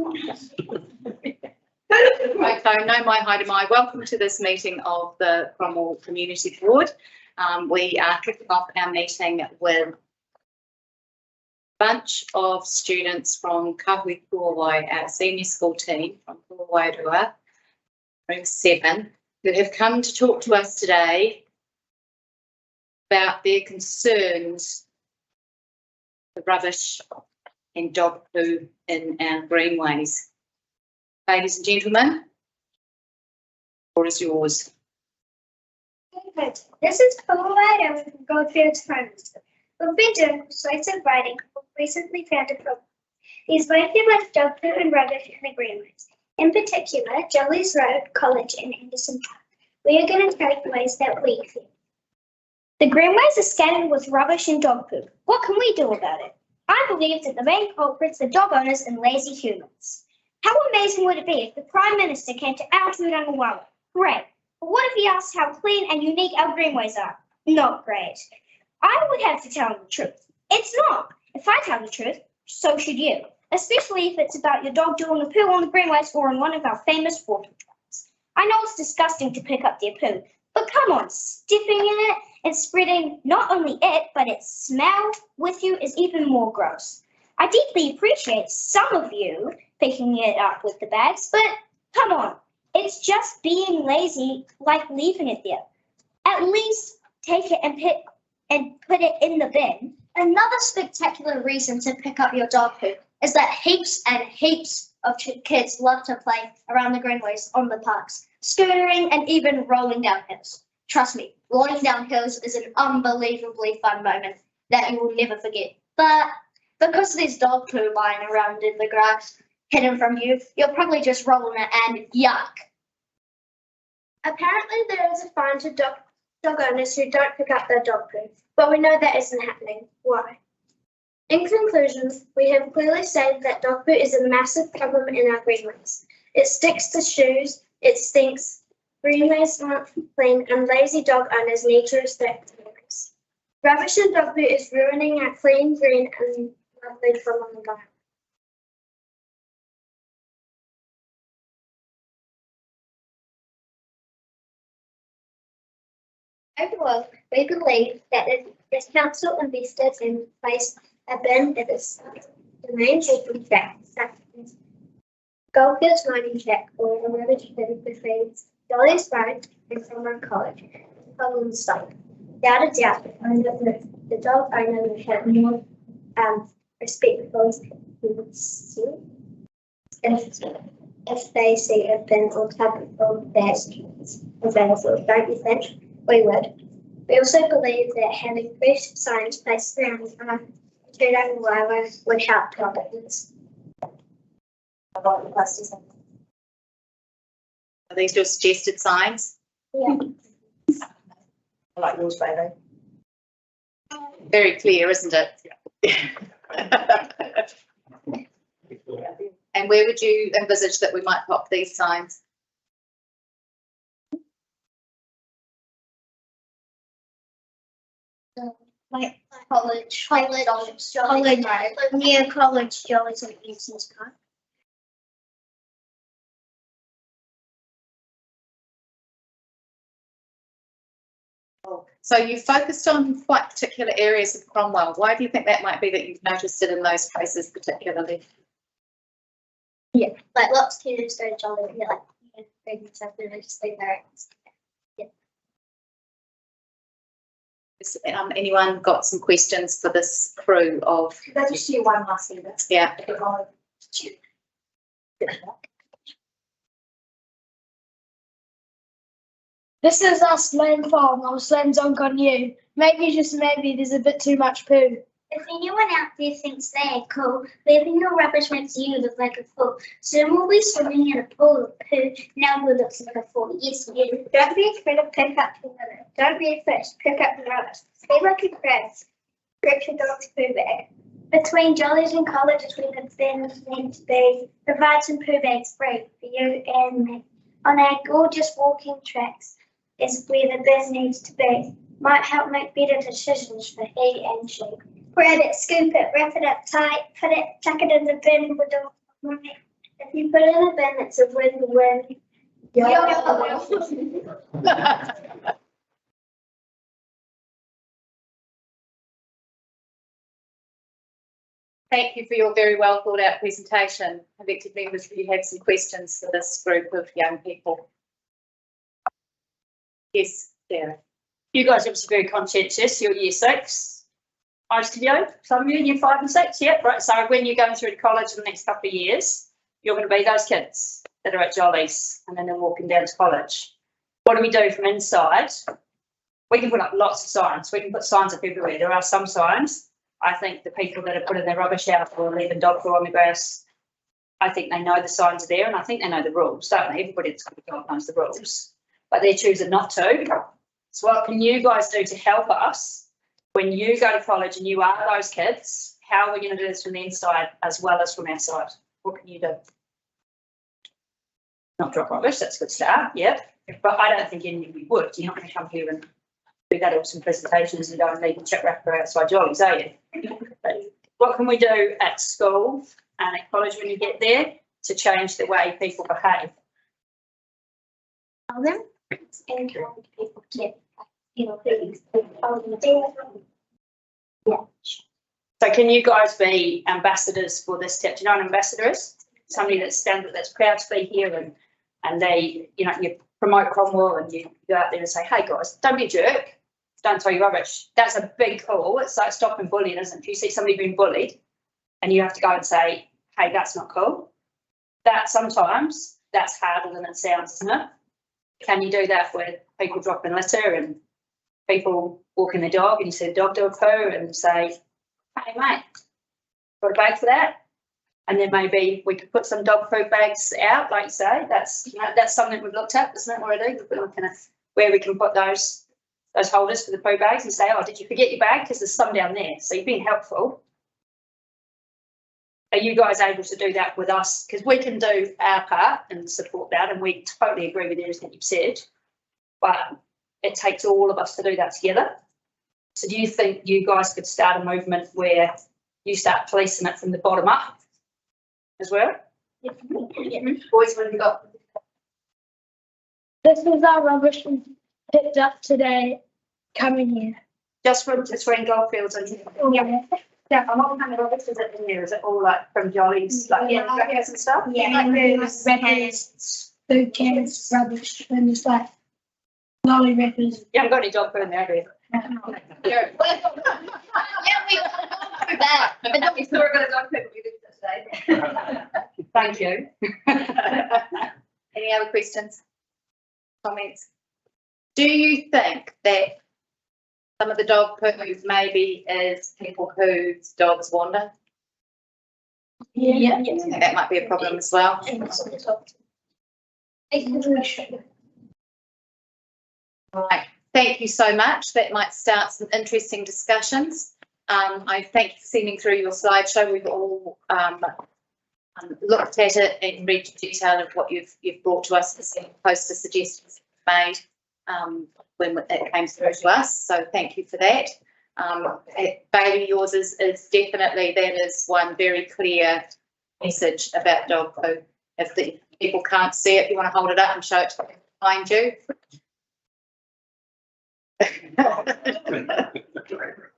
Right, so no mai haere mai. Welcome to this meeting of the Cromwell Community Board. We are kicking off our meeting with a bunch of students from Kahui Kuawai, our senior school team from Kuawairua, room 7, who have come to talk to us today about their concerns with rubbish and dog poo in our greenways. Ladies and gentlemen, the floor is yours. Good. This is Colorado from Goldfield's Prime Minister. We've been doing persuasive writing. We've recently found a problem. These mostly left dog poo and rubbish in the greenways. In particular, Jollies Road, College, and Anderson Park. We are going to take ways that we feel. The greenways are scattered with rubbish and dog poo. What can we do about it? I believe that the main culprits are dog owners and lazy humans. How amazing would it be if the Prime Minister came to Aotearoa Wawa? Great. But what if he asked how clean and unique our greenways are? Not great. I would have to tell him the truth. It's not. If I tell the truth, so should you. Especially if it's about your dog doing a poo on the greenways or on one of our famous water trucks. I know it's disgusting to pick up their poo, but come on, stepping in it and spreading not only it, but its smell with you is even more gross. I deeply appreciate some of you picking it up with the bags, but come on, it's just being lazy, like leaving it there. At least take it and put it in the bin. Another spectacular reason to pick up your dog poo is that heaps and heaps of kids love to play around the greenways on the parks, scootering and even rolling down hills. Trust me, rolling down hills is an unbelievably fun moment that you will never forget. But because there's dog poo lying around in the grass, hidden from you, you'll probably just roll in it and yuck. Apparently there is a fine to dog owners who don't pick up their dog poo, but we know that isn't happening. Why? In conclusion, we have clearly stated that dog poo is a massive problem in our greenways. It sticks to shoes, it stinks, greenways aren't clean, and lazy dog owners need to respect the greenways. Rubbish and dog poo is ruining our clean, green, and lovely Cromwell environment. Overall, we believe that if this council invested in place a bin at the main shipping track, such as Goldfields Mining Track or a rubbish bin between Jollies Road and Cromwell College, problem solved. Without a doubt, the dog owner would have more respect for his if they see a bin or tub of bags available, don't you think? We would. We also believe that having fresh signs placed around Aotearoa Wawa would help dog owners. Are these your suggested signs? Yeah. I like yours, baby. Very clear, isn't it? And where would you envisage that we might pop these signs? Like College, near College, Jollies and Anson's Park. So you focused on quite particular areas of Cromwell. Why do you think that might be that you've noticed it in those places particularly? Yeah, like lots of kids don't jolly, yeah, like big stuff, they're just like there. Has, anyone got some questions for this crew of? Could I just do one last thing? Yeah. This is us land farm. Our land's on you. Maybe, just maybe, there's a bit too much poo. If anyone out there thinks they are cool, leaving your rubbish makes you look like a fool. Soon we'll be swimming in a pool of poo. Now we look like a fool. Yes, you. Don't be afraid to pick up the litter. Don't be afraid to pick up the rubbish. Be like a crab. Grip your dog's poo bag. Between Jollies and Colleges, we the bin is meant to be. Provide some poo bags free for you and me. On our gorgeous walking tracks is where the bin needs to be. Might help make better decisions for he and she. Grab it, scoop it, wrap it up tight, chuck it in the bin with the money. You put it in a bin, it's a win-win. Thank you for your very well thought out presentation. Elected members, do you have some questions for this group of young people? Yes, Sarah. You guys are obviously very conscientious. You're year 6. Most of you, some of you, year 5 and 6. Yep, right. So when you're going through to college in the next couple of years, you're going to be those kids that are at Jollies and then they're walking down to college. What do we do from inside? We can put up lots of signs. We can put signs up everywhere. There are some signs. I think the people that are putting their rubbish out or leaving dog poo on the grass, I think they know the signs are there and I think they know the rules, don't they? Everybody that's got a dog knows the rules, but they're choosing not to. So what can you guys do to help us when you go to college and you are those kids? How are we going to do this from the inside as well as from outside? What can you do? Not drop rubbish, that's a good start, yep. But I don't think any of you would. You're not going to come here and do that or some presentations and go and leave a chat wrapper outside Jollies, are you? What can we do at school and at college when you get there to change the way people behave? Tell them and people to, things. Yeah. So can you guys be ambassadors for this tip? Do you know what an ambassador is? Somebody that's proud to be here and they, you promote Cromwell and you go out there and say, hey guys, don't be a jerk. Don't throw your rubbish. That's a big call. It's like stopping bullying, isn't it? If you see somebody being bullied and you have to go and say, hey, that's not cool. That sometimes that's harder than it sounds, isn't it? Can you do that where people drop in litter and people walking their dog and you see the dog do a poo and say, hey mate, got a bag for that? And then maybe we could put some dog food bags out, like you say. That's something we've looked at, isn't it already? We've been looking at where we can put those holders for the poo bags and say, oh, did you forget your bag? Because there's some down there. So you've been helpful. Are you guys able to do that with us? Because we can do our part and support that, and we totally agree with everything you've said. But it takes all of us to do that together. So do you think you guys could start a movement where you start policing it from the bottom up as well? Yeah. Boys, what have you got? This is our rubbish we picked up today coming here. Just from Goldfields and Yeah. and what kind of rubbish is it in here? Is it all like from Jollies, like packets and stuff? Yeah, like Wrappers, food cans, rubbish, and just like lolly wrappers. You haven't got any dog food in there, have you? Yeah, we for that. But don't We've still got a dog food with us today. Thank you. Any other questions? Comments? Do you think that some of the dog poo maybe is people whose dogs wander? Yeah. I think that might be a problem as well. Right. Thank you so much. That might start some interesting discussions. I thank you for sending through your slideshow. We've all looked at it and read the detail of what you've brought to us and poster suggestions made when it came through to us. So thank you for that. Bailey, yours is definitely, that is one very clear message about dog poo. If the people can't see it, you want to hold it up and show it behind you.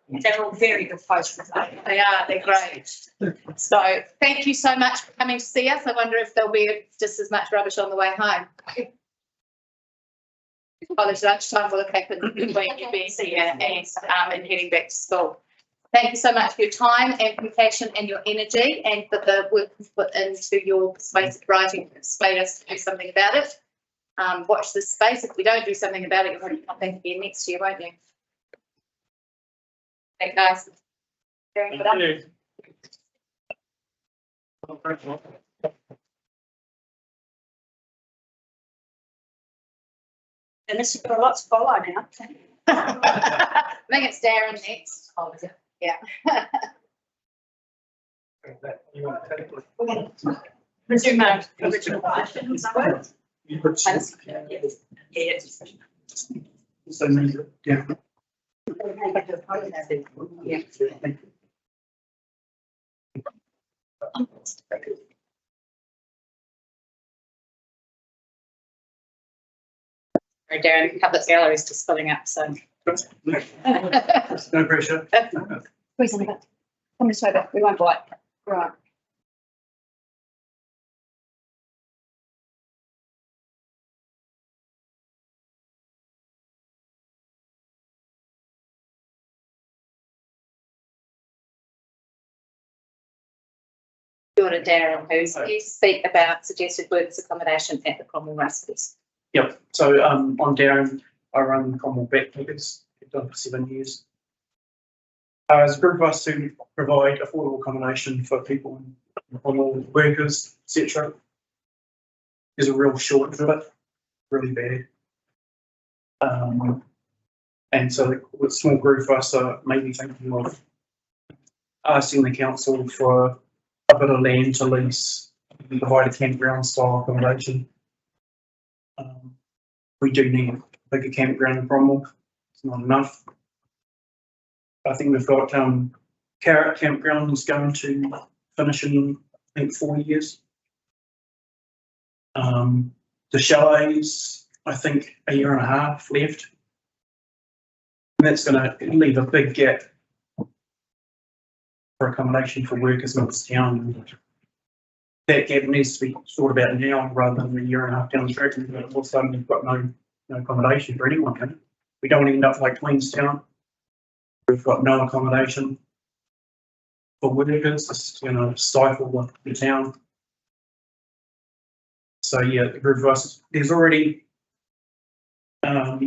They're all very good posters. They are, they're great. So thank you so much for coming to see us. I wonder if there'll be just as much rubbish on the way home. College lunchtime will happen between you being here and heading back to school. Thank you so much for your time and compassion and your energy and for the work you've put into your persuasive writing to persuade us to do something about it. Watch this space. If we don't do something about it, you'll probably come back again next year, won't you? Thanks, guys. Very good. And this has got a lot to follow now. I think it's Darren next. Oh, is it? Yeah. Resume original questions. Yes. Yeah. Darren, public gallery's just filling up, so. No pressure. Please, come this way back, we won't bite. Right. You want to Darren, who's you speak about suggested works accommodation at the Cromwell Racecourse. Yep. So I'm Darren. I run Cromwell Backpackers. I've done it for 7 years. As a group of us who provide affordable accommodation for people, workers, etc. There's a real shortage of it, really bad. And so the small group of us are maybe thinking of asking the council for a bit of land to lease, provide a campground style accommodation. We do need a bigger campground in Cromwell. It's not enough. I think we've got Carrot Campground is going to finish in, I think, 4 years. The chalets, I think, 1.5 years left. And that's going to leave a big gap for accommodation for workers in this town. That gap needs to be thought about now rather than 1.5 years down the track. And all of a sudden, we've got no accommodation for anyone. Can we don't end up like Queenstown. We've got no accommodation for workers. It's going to stifle the town. So yeah, the group of us, there's already at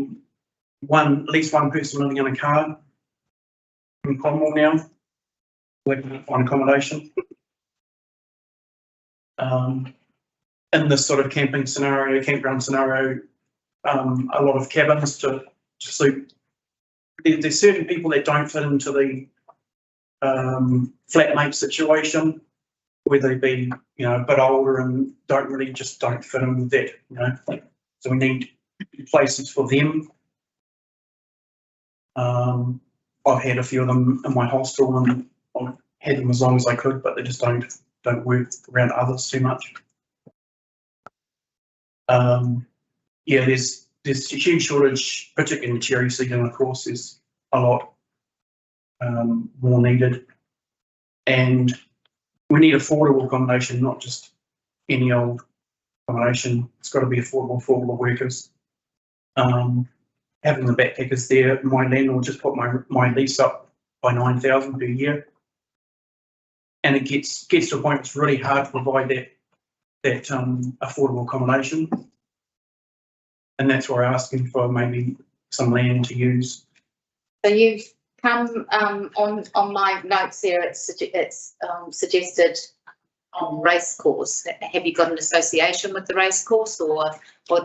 least one person living in a car in Cromwell now, working on accommodation. In this sort of campground scenario, a lot of cabins to suit. There's certain people that don't fit into the flatmate situation, whether they be a bit older and don't fit in with that. So we need places for them. I've had a few of them in my hostel and I've had them as long as I could, but they just don't work around others too much. Yeah, there's a huge shortage, particularly in the cherry season. Of course, there's a lot more needed, and we need affordable accommodation, not just any old accommodation. It's got to be affordable for all the workers. Having the backpackers there, my landlord just put my lease up by 9,000 per year, and it gets to a point it's really hard to provide that affordable accommodation. And that's why we're asking for maybe some land to use. So you've come on my notes there. It's suggested on racecourse. Have you got an association with the racecourse, or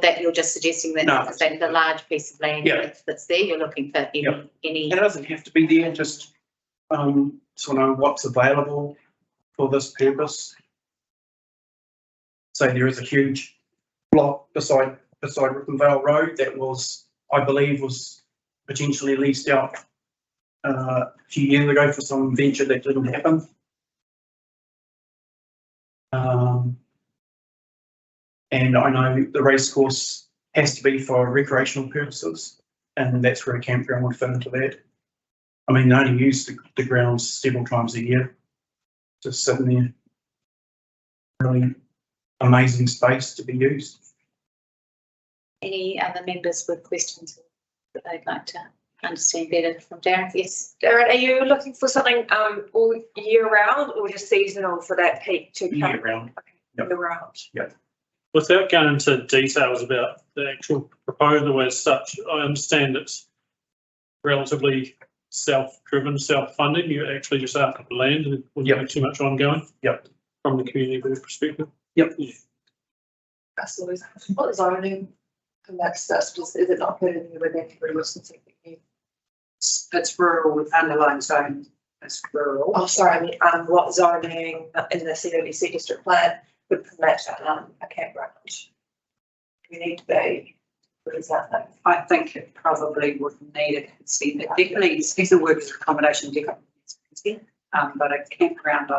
that you're just suggesting that No. that the large piece of land that's there? You're looking for any. It doesn't have to be there. Just sort of what's available for this purpose. So there is a huge block beside Rickenvale Road that I believe was potentially leased out a few years ago for some venture that didn't happen. And I know the racecourse has to be for recreational purposes, and that's where a campground would fit into that. I mean, they only use the grounds several times a year, just sitting there. Really amazing space to be used. Any other members with questions that they'd like to understand better from Darren? Yes. Darren, are you looking for something all year round or just seasonal for that peak to come? Year round. Yep. Year round. Without going into details about the actual proposal as such, I understand it's relatively self-driven, self-funding. You're actually just after the land and wouldn't have too much ongoing. Yep. From the community perspective. Yep. That's always what zoning and that's just is it not put in with everybody else and thinking It's rural with underlying zoning. It's rural. oh sorry, I mean what zoning in the CWC district plan would permit a campground? We need to be what is that thing? I think it probably would need a consent. It definitely seasonal workers accommodation definitely needs consent, but a campground.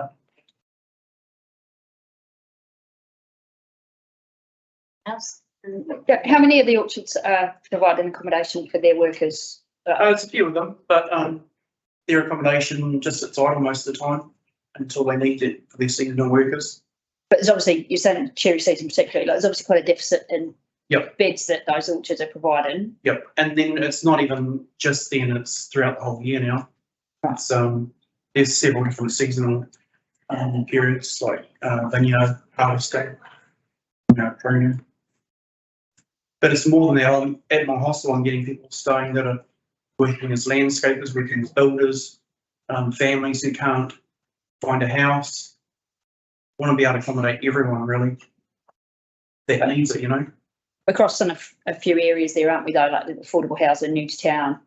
Else? How many of the orchards are providing accommodation for their workers? It's a few of them, but their accommodation just sits idle most of the time until they need it for their seasonal workers. But there's obviously, you're saying cherry season particularly, like there's obviously quite a deficit in Yep. beds that those orchards are providing. Yep, and then it's not even just then, it's throughout the whole year now. It's there's several different seasonal periods like vineyard, harvesting, pruning. But it's more than that. I'm at my hostel, I'm getting people staying that are working as landscapers, working as builders, families who can't find a house. Want to be able to accommodate everyone really that needs it, We're crossing a few areas there, aren't we, though, like the affordable housing, new to town,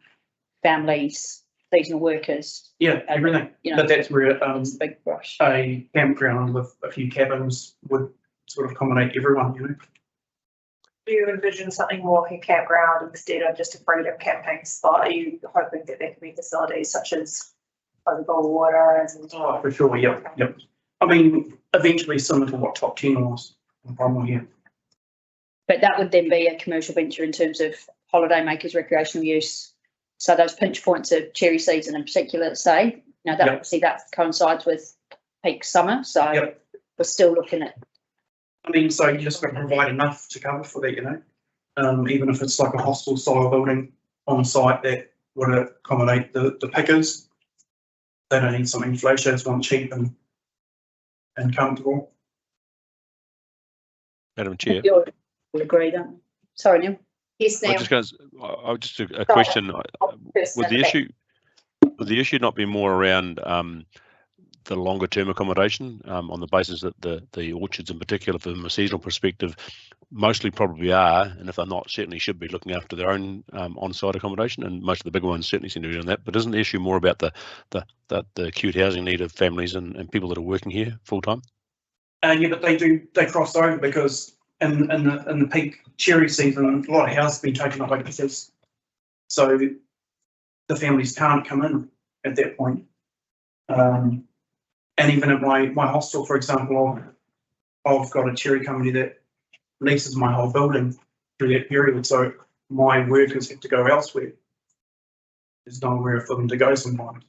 families, seasonal workers. Yeah, everything. But that's where It's a big brush. a campground with a few cabins would sort of accommodate everyone, Do you envision something more like a campground instead of just a freedom camping spot? Are you hoping that there can be facilities such as potable water and? Oh, for sure, yep. I mean, eventually similar to what Top 10 was in Cromwell here. But that would then be a commercial venture in terms of holidaymakers, recreational use. So those pinch points of cherry season in particular, say, that Yep. obviously that coincides with peak summer. So Yep. we're still looking at. I mean, so you just got to provide enough to cover for that, even if it's like a hostel style building on site that would accommodate the pickers. They don't need something flash, they just want cheap and comfortable. Madam Chair. You'll agree, don't you? Sorry, Neil. Yes, I Neil. was just a question. Would the issue not be more around the longer term accommodation on the basis that the orchards in particular from a seasonal perspective mostly probably are, and if they're not, certainly should be looking after their own on-site accommodation, and most of the bigger ones certainly seem to be doing that. But isn't the issue more about the acute housing need of families and people that are working here full time? Yeah, but they cross over because in the peak cherry season, a lot of houses have been taken up by pickers. So the families can't come in at that point. And even at my hostel, for example, I've got a cherry company that leases my whole building through that period. So my workers have to go elsewhere. There's nowhere for them to go sometimes.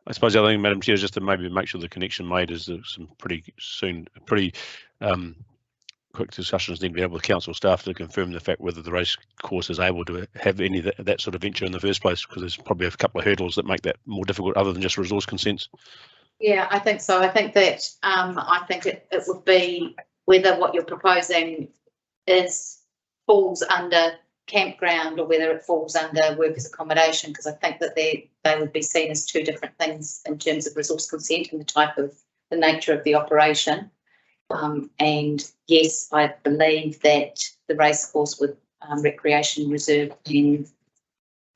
I suppose the other thing, Madam Chair, is just to maybe make sure the connection made is some pretty quick discussions need to be able with council staff to confirm the fact whether the race course is able to have any of that sort of venture in the first place, because there's probably a couple of hurdles that make that more difficult other than just resource consents. Yeah, I think so. I think that it would be whether what you're proposing falls under campground or whether it falls under workers' accommodation, because I think that they would be seen as two different things in terms of resource consent and the nature of the operation. And yes, I believe that the racecourse with recreation reserve in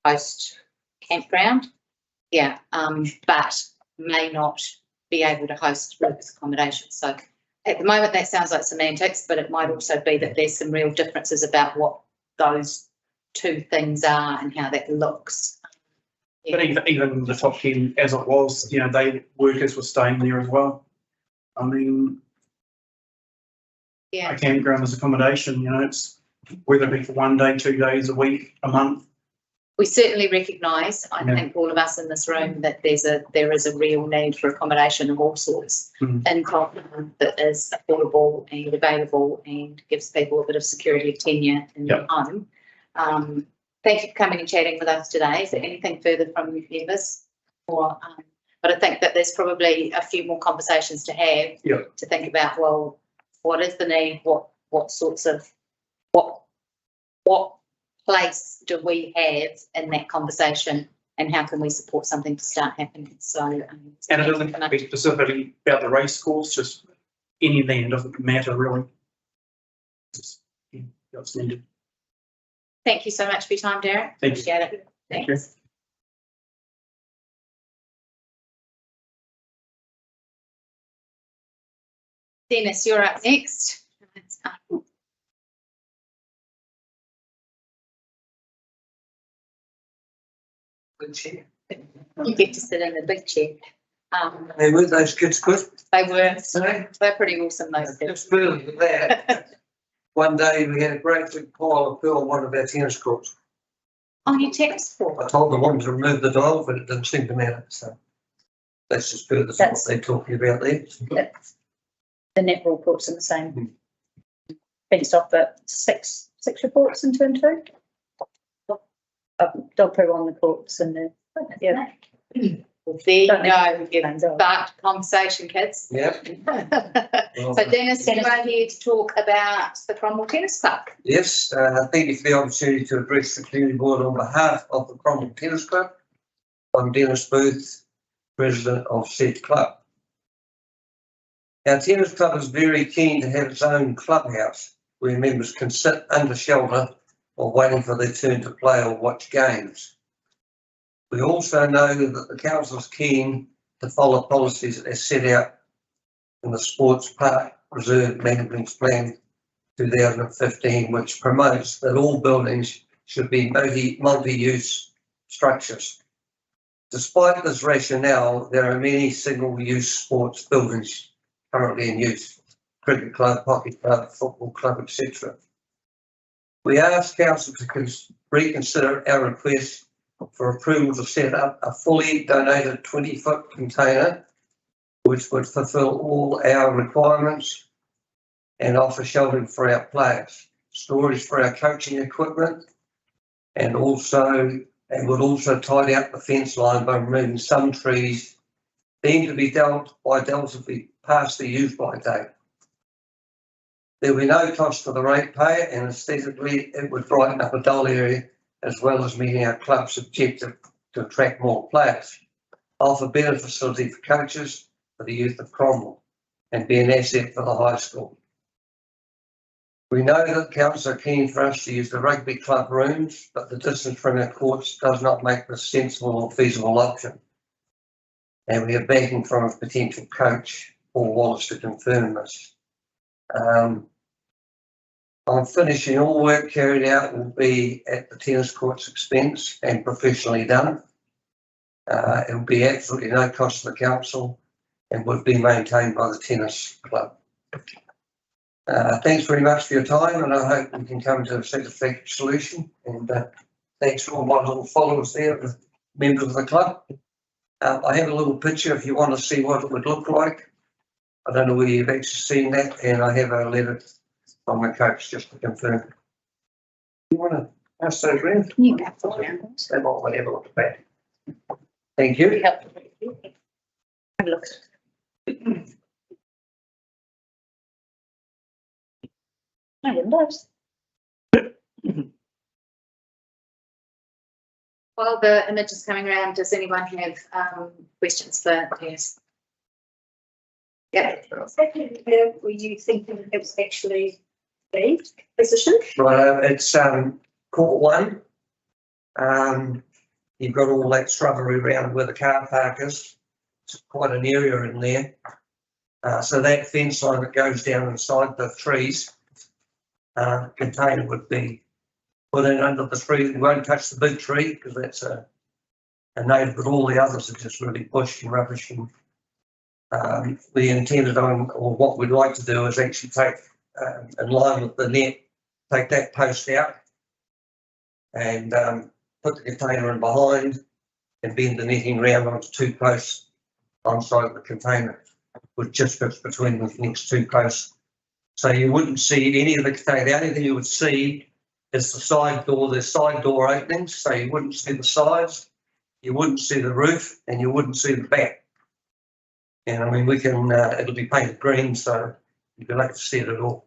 post campground, but may not be able to host workers' accommodation. So at the moment that sounds like semantics, but it might also be that there's some real differences about what those two things are and how that looks. But even the Top 10 as it was, workers were staying there as well. I mean, a campground is accommodation, it's whether it be for 1 day, 2 days, a week, a month. We certainly recognise, I think all of us in this room, that there is a real need for accommodation of all sorts in Cromwell that is affordable and available and gives people a bit of security of tenure in their home. Thank you for coming and chatting with us today. Is there anything further from you members? But I think that there's probably a few more conversations to have to think about, well, what is the need? What sorts of what place do we have in that conversation, and how can we support something to start happening? So, and it doesn't have to be specifically about the race course, just any land doesn't matter really. It's needed. Thank you so much for your time, Darren. Thank you. Appreciate it. Thank you. Dennis, you're up next. Good chair. You get to sit in the big chair. They were those kids good. They were. Sorry? They're pretty awesome, those kids. Just further with that, one day we had a great big pile of poo on one of our tennis courts. On your tennis court? I told the woman to remove the tile, but it didn't seem to matter, so. That's just further to what That's- they're talking about there. The netball courts in the same. Fenced off, but six reports in term two. Dog poo on the courts and the, yeah. Well, there you Don't go, make you've plans up. started conversation, kids. Yeah. So Dennis, you are here to talk about the Cromwell Tennis Club. Yes, thank you for the opportunity to address the community board on behalf of the Cromwell Tennis Club. I'm Dennis Booth, president of said club. Our tennis club is very keen to have its own clubhouse where members can sit under shelter while waiting for their turn to play or watch games. We also know that the council is keen to follow policies as set out in the Sports Park Reserve Management Plan 2015, which promotes that all buildings should be multi-use structures. Despite this rationale, there are many single-use sports buildings currently in use: cricket club, hockey club, football club, etc. We ask council to reconsider our request for approval to set up a fully donated 20-foot container, which would fulfil all our requirements and offer shelter for our players, storage for our coaching equipment, and would also tidy up the fence line by removing some trees deemed to be dealt if we pass the use-by date. There will be no cost to the ratepayer, and aesthetically it would brighten up a dull area as well as meeting our club's objective to attract more players, offer better facility for coaches for the youth of Cromwell, and be an asset for the high school. We know that council are keen for us to use the rugby club rooms, but the distance from our courts does not make this a sensible or feasible option. And we are backing from a potential coach, Paul Wallace, to confirm this. I'm finishing all work carried out will be at the tennis court's expense and professionally done. It will be absolutely no cost to the council and would be maintained by the tennis club. Thanks very much for your time, and I hope we can come to a satisfactory solution. And thanks to all my little followers there, the members of the club. I have a little picture if you want to see what it would look like. I don't know whether you've actually seen that, and I have a letter from my coach just to confirm. You want to pass those around? You can have them around. They might want to have a look at that. Thank you. Have a look. No windows. While the image is coming around, does anyone have questions for Dennis? Yeah. Where were you thinking it was actually the position? Right, it's court one. You've got all that shrubbery around where the car park is. It's quite an area in there. So that fence line that goes down inside the trees, container would be put in under the tree. We won't touch the big tree because that's a native, but all the others are just really bush and rubbish. And we intended on, or what we'd like to do is actually take, in line with the net, take that post out and put the container in behind and bend the netting round onto two posts on side of the container, which just fits between the next two posts. So you wouldn't see any of the container. The only thing you would see is the side door. There's side door openings, so you wouldn't see the sides, you wouldn't see the roof, and you wouldn't see the back. And I mean, we can, it'll be painted green, so you'll be able to see it at all.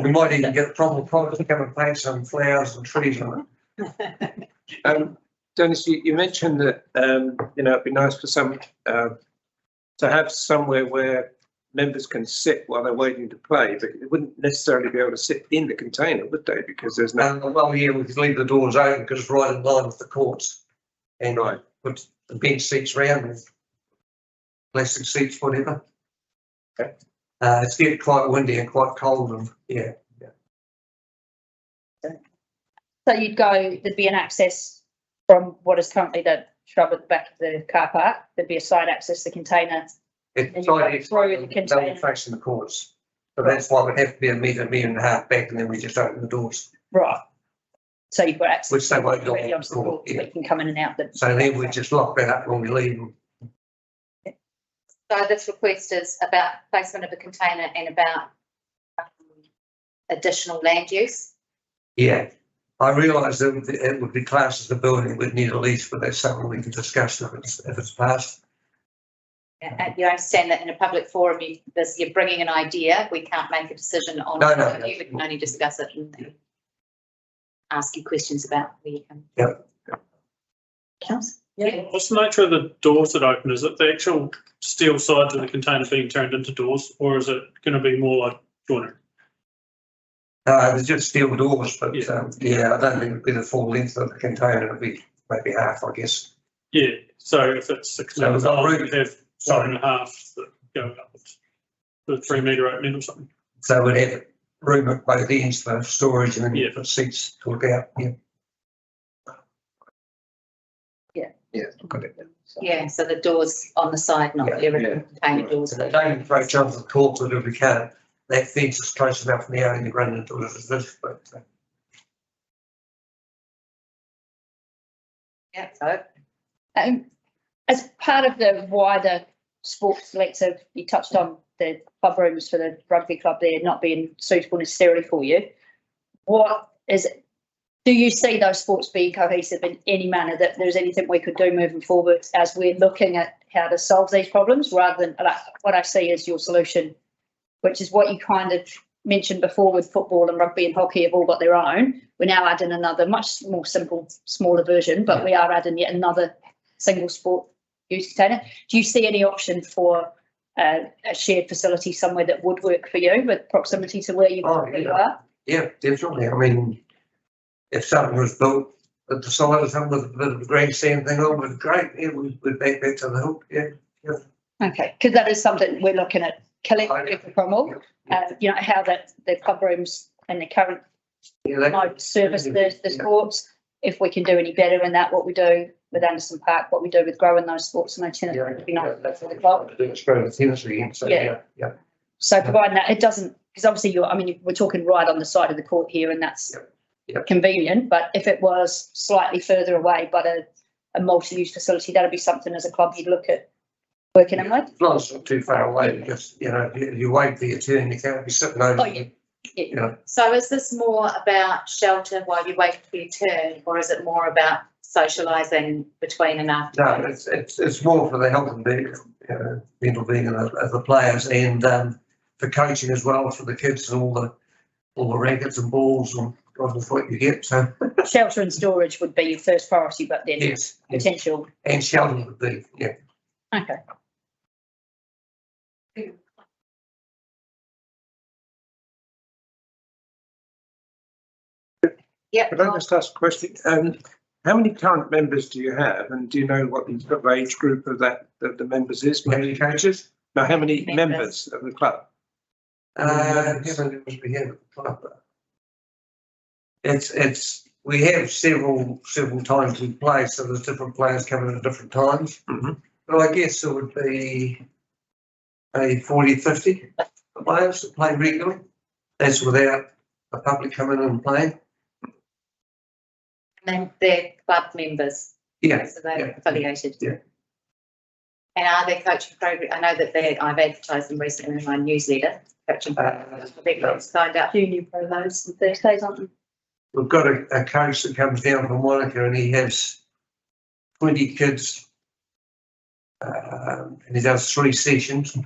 We might even get a proper product to come and paint some flowers and trees on it. Dennis, you mentioned that, it'd be nice for some, to have somewhere where members can sit while they're waiting to play, but they wouldn't necessarily be able to sit in the container, would they? Because there's no. Well, yeah, we could leave the doors open because it's right in line with the courts. And I put the bench seats round and plastic seats, whatever. Okay. It's getting quite windy and quite cold and yeah. So you'd go, there'd be an access from what is currently the shrub at the back of the car park. There'd be a side access to the container. It's And you right go through the double container. facing the courts. So that's why it would have to be a metre and a half back, and then we just open the doors. Right. So you've got access. Which they won't do directly onto the before, court, so yeah. you can come in and out. So then we just lock that up when we leave. So this request is about placement of a container and about additional land use. Yeah, I realise that it would be classed as a building, we'd need a lease, but that's something we can discuss if it's passed. And you understand that in a public forum, you're bringing an idea. We can't make a decision on No, it. no. We can only discuss it and ask you questions about where you can. Yep. Else? What's the nature of the doors that open? Is it the actual steel sides of the container being turned into doors, or is it going to be more like joinery? There's just steel doors, but Yeah. I don't think it'd be the full length of the container, it'd be maybe half, I guess. Yeah, so if it's 6 So metres we've got long, room- we have 1.5 that go up to the 3 metre opening or something. So we'd have room at both ends for storage and then Yeah. for seats to look out, yeah. Yeah, got it. Yeah, so the doors on the side, not the original container doors. So they don't approach onto the court, but if we can, that fence is close enough in the area to run into it as this, but. Yeah, so As part of the wider sports selective, you touched on the club rooms for the rugby club there not being suitable necessarily for you. What is it? Do you see those sports being cohesive in any manner, that there's anything we could do moving forward as we're looking at how to solve these problems, rather than like, what I see as your solution, which is what you kind of mentioned before with football and rugby and hockey have all got their own. We're now adding another much more simple, smaller version, but we are adding yet another single sport use container. Do you see any option for a shared facility somewhere that would work for you with proximity to where you are? Yeah, definitely. I mean, if something was built at the side of something with a bit of a grandstand thing on, would be great. Yeah, we'd back that to the hook. Yeah. Okay, because that is something we're looking at collectively for Cromwell. You know, how that the club rooms and the current might service the sports. If we can do any better in that, what we do with Anderson Park, what we do with growing those sports and those tennis, would be nice for the club. It's growing the tennis again, so yeah. So providing that it doesn't, because obviously we're talking right on the side of the court here, and that's convenient. But if it was slightly further away, but a multi-use facility, that'd be something as a club you'd look at working in with. As long as it's not too far away, because you wait for your turn, you can't be sitting over. So is this more about shelter while you wait for your turn, or is it more about socialising between and after? No, it's more for the health and mental being of the players, and for coaching as well, for the kids and all the rackets and balls and what you get. So shelter and storage would be your first priority, but then yes, potential and shelter would be Okay. Yeah. Could I just ask a question? How many current members do you have, and do you know what the sort of age group of the members is? How many coaches? No, how many members of the club? How many members we have at the club? We have several times we play, so there's different players coming at different times. Mm-hmm. But I guess it would be 40, 50 players that play regularly. That's without the public coming in and playing. And they're club members. Yeah. So they're affiliated. Yeah. And are they coaching program? I know that I've advertised them recently in my newsletter. Coaching programs. Signed up. Junior prolos on Thursdays, aren't they? We've got a coach that comes down from Wanaka, and he has 20 kids, and he does 3 sessions,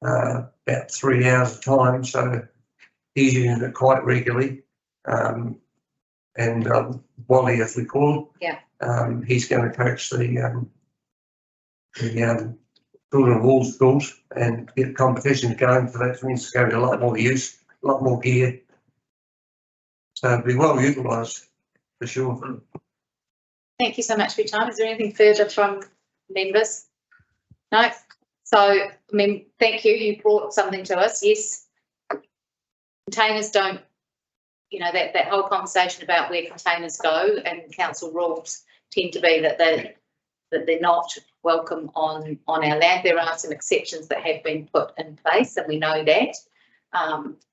about 3 hours a time. So he's using it quite regularly. And Wally, as we call him, he's going to coach the children of all schools and get competitions going. So that means it's going to be a lot more use, a lot more gear. So it'll be well utilised for sure. Thank you so much for your time. Is there anything further from members? No? So, thank you. You brought something to us. Yes. Containers don't, that whole conversation about where containers go and council rules tend to be that they're not welcome on our land. There are some exceptions that have been put in place, and we know that.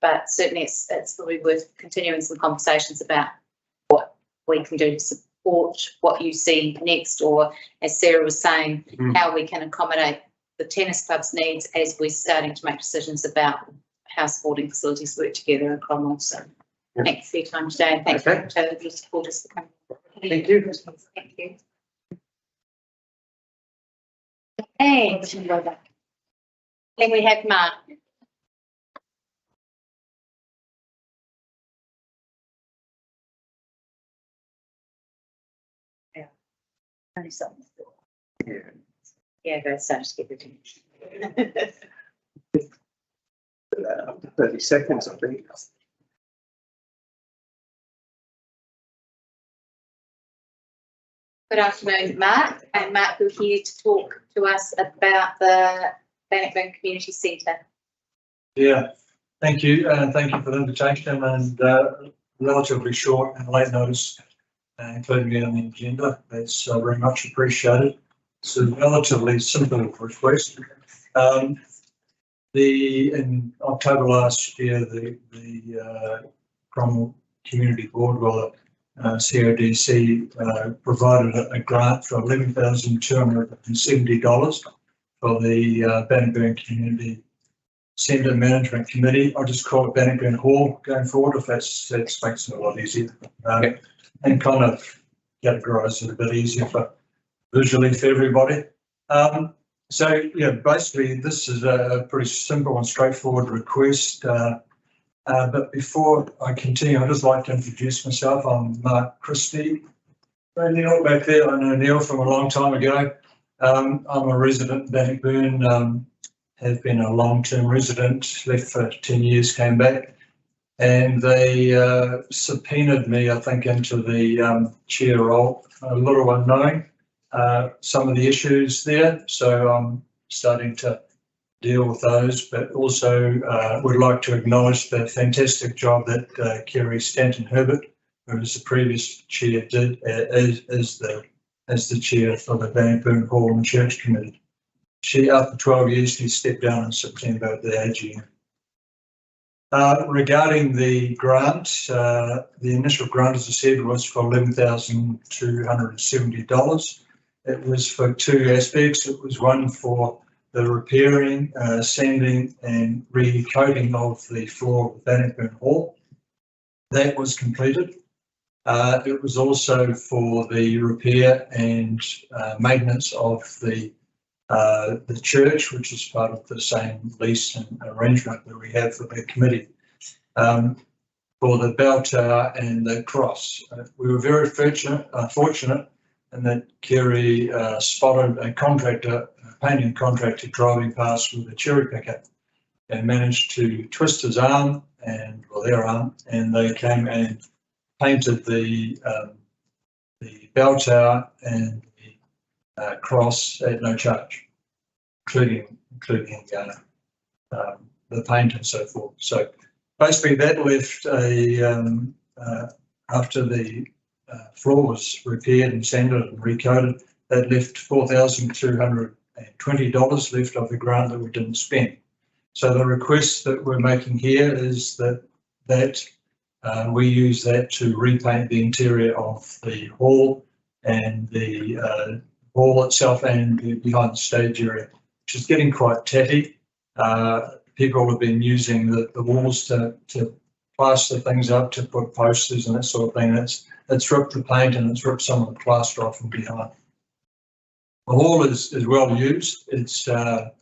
But certainly it's probably worth continuing some conversations about what we can do to support what you see next, or as Sarah was saying, how we can accommodate the tennis club's needs as we're starting to make decisions about how sporting facilities work together in Cromwell. So thanks for your time today, and thanks to your supporters for coming. Thank you. Thank you. And then we have Mark. Yeah, that's such good. 30 seconds, I think. Good afternoon, Mark. And Mark, we're here to talk to us about the Bannockburn Community Centre. Yeah, thank you, and thank you for the invitation, and relatively short and late notice, including me on the agenda. That's very much appreciated. It's a relatively simple request. In October last year, the Cromwell Community Board, well, CODC, provided a grant for $11,270 for the Bannockburn Community Centre Management Committee. I'll just call it Bannockburn Hall going forward, if that makes it a lot easier, and kind of categorise it a bit easier for visually for everybody. So yeah, basically this is a pretty simple and straightforward request. But before I continue, I'd just like to introduce myself. I'm Mark Christie. Neil back there, I know Neil from a long time ago. I'm a resident in Bannockburn, have been a long-term resident, left for 10 years, came back, and they subpoenaed me, I think, into the chair role, a little unknowing some of the issues there. So I'm starting to deal with those, but also would like to acknowledge the fantastic job that Kerry Stanton-Herbert, who was the previous chair, did as the chair for the Bannockburn Hall and Church Committee. She, after 12 years, she stepped down in September at the AGM. Regarding the grant, the initial grant, as I said, was for $11,270. It was for two aspects. It was one for the repairing, sanding and recoating of the floor of Bannockburn Hall. That was completed. It was also for the repair and maintenance of the church, which is part of the same lease and arrangement that we have for the committee. For the bell tower and the cross, we were very fortunate in that Kerry spotted a contractor, a painting contractor, driving past with a cherry picker and managed to twist his arm or their arm, and they came and painted the bell tower and the cross at no charge, including the paint and so forth. So basically that left after the floor was repaired and sanded and recoated, that left $4,220 left of the grant that we didn't spend. So the request that we're making here is that we use that to repaint the interior of the hall and the hall itself and behind the stage area, which is getting quite tatty. People have been using the walls to plaster things up, to put posters and that sort of thing. It's ripped the paint and it's ripped some of the plaster off from behind. The hall is well used. It's a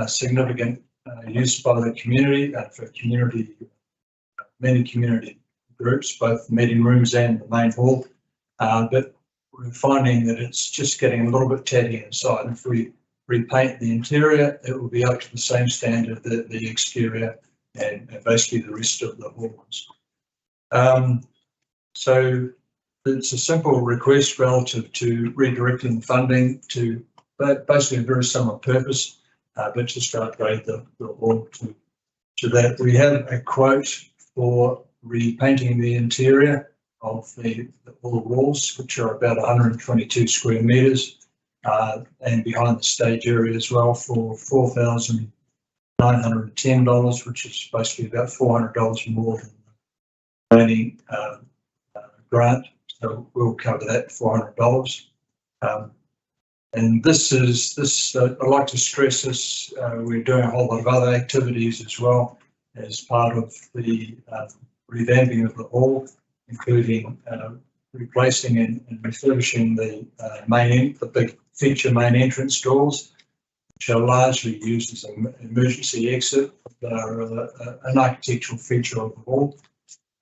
significant use by the community for many community groups, both meeting rooms and the main hall. But we're finding that it's just getting a little bit tatty inside. If we repaint the interior, it will be up to the same standard that the exterior and basically the rest of the halls. So it's a simple request relative to redirecting funding to basically a very similar purpose, but just to upgrade the hall to that. We have a quote for repainting the interior of all the walls, which are about 122 square metres. and behind the stage area as well for $4,910, which is basically about $400 more than the remaining grant. So we'll cover that $400. And this, I'd like to stress this, we're doing a whole lot of other activities as well as part of the revamping of the hall, including replacing and refurbishing the big feature main entrance doors, which are largely used as an emergency exit. They are an architectural feature of the hall.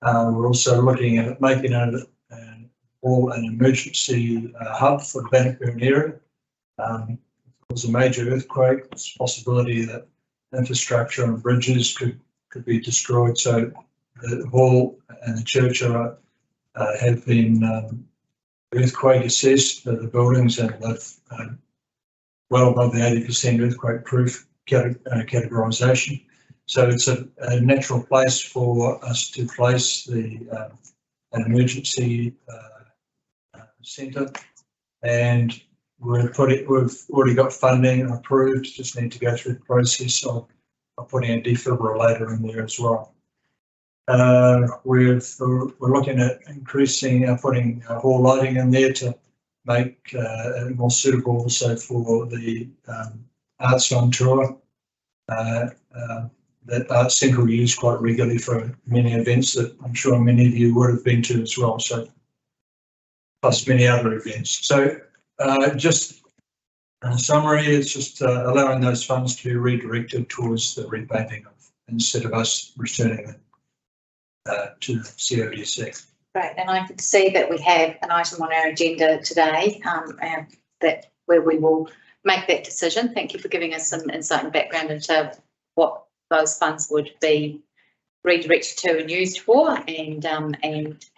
We're also looking at making it an emergency hub for the Bannockburn area. If there was a major earthquake, there's a possibility that infrastructure and bridges could be destroyed. So the hall and the church have been earthquake assessed, the buildings, and they've well above the 80% earthquake proof categorisation. So it's a natural place for us to place an emergency centre, and we've already got funding approved. Just need to go through the process of putting a defibrillator in there as well. We're looking at increasing, putting hall lighting in there to make it more suitable also for the arts on tour. That Arts Centre we use quite regularly for many events that I'm sure many of you would have been to as well. So plus many other events. So just in summary, it's just allowing those funds to be redirected towards the repainting instead of us returning them to the CODC. Right, and I can see that we have an item on our agenda today and where we will make that decision. Thank you for giving us some insight and background into what those funds would be redirected to and used for, and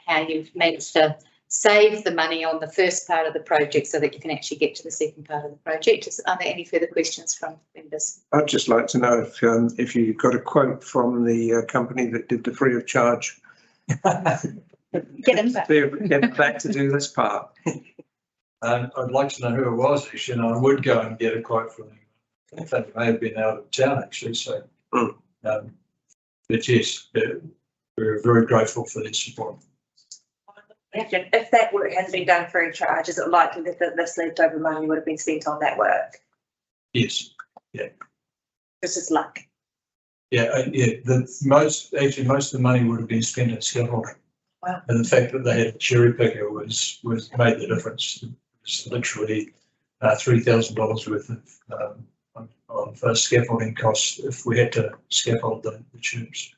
how you've managed to save the money on the first part of the project so that you can actually get to the second part of the project. Are there any further questions from members? I'd just like to know if you got a quote from the company that did the free of charge. Get them back. Get back to do this part. I'd like to know who it was actually, and I would go and get a quote from them. In fact, they may have been out of town actually. So, but yes, we're very grateful for their support. If that work has been done free of charge, is it likely that this leftover money would have been spent on that work? Yes. Yeah. This is luck. Yeah. Most of the money would have been spent on scaffolding. Wow. And the fact that they had a cherry picker was made the difference. It's literally $3,000 worth of scaffolding costs if we had to scaffold the tubes.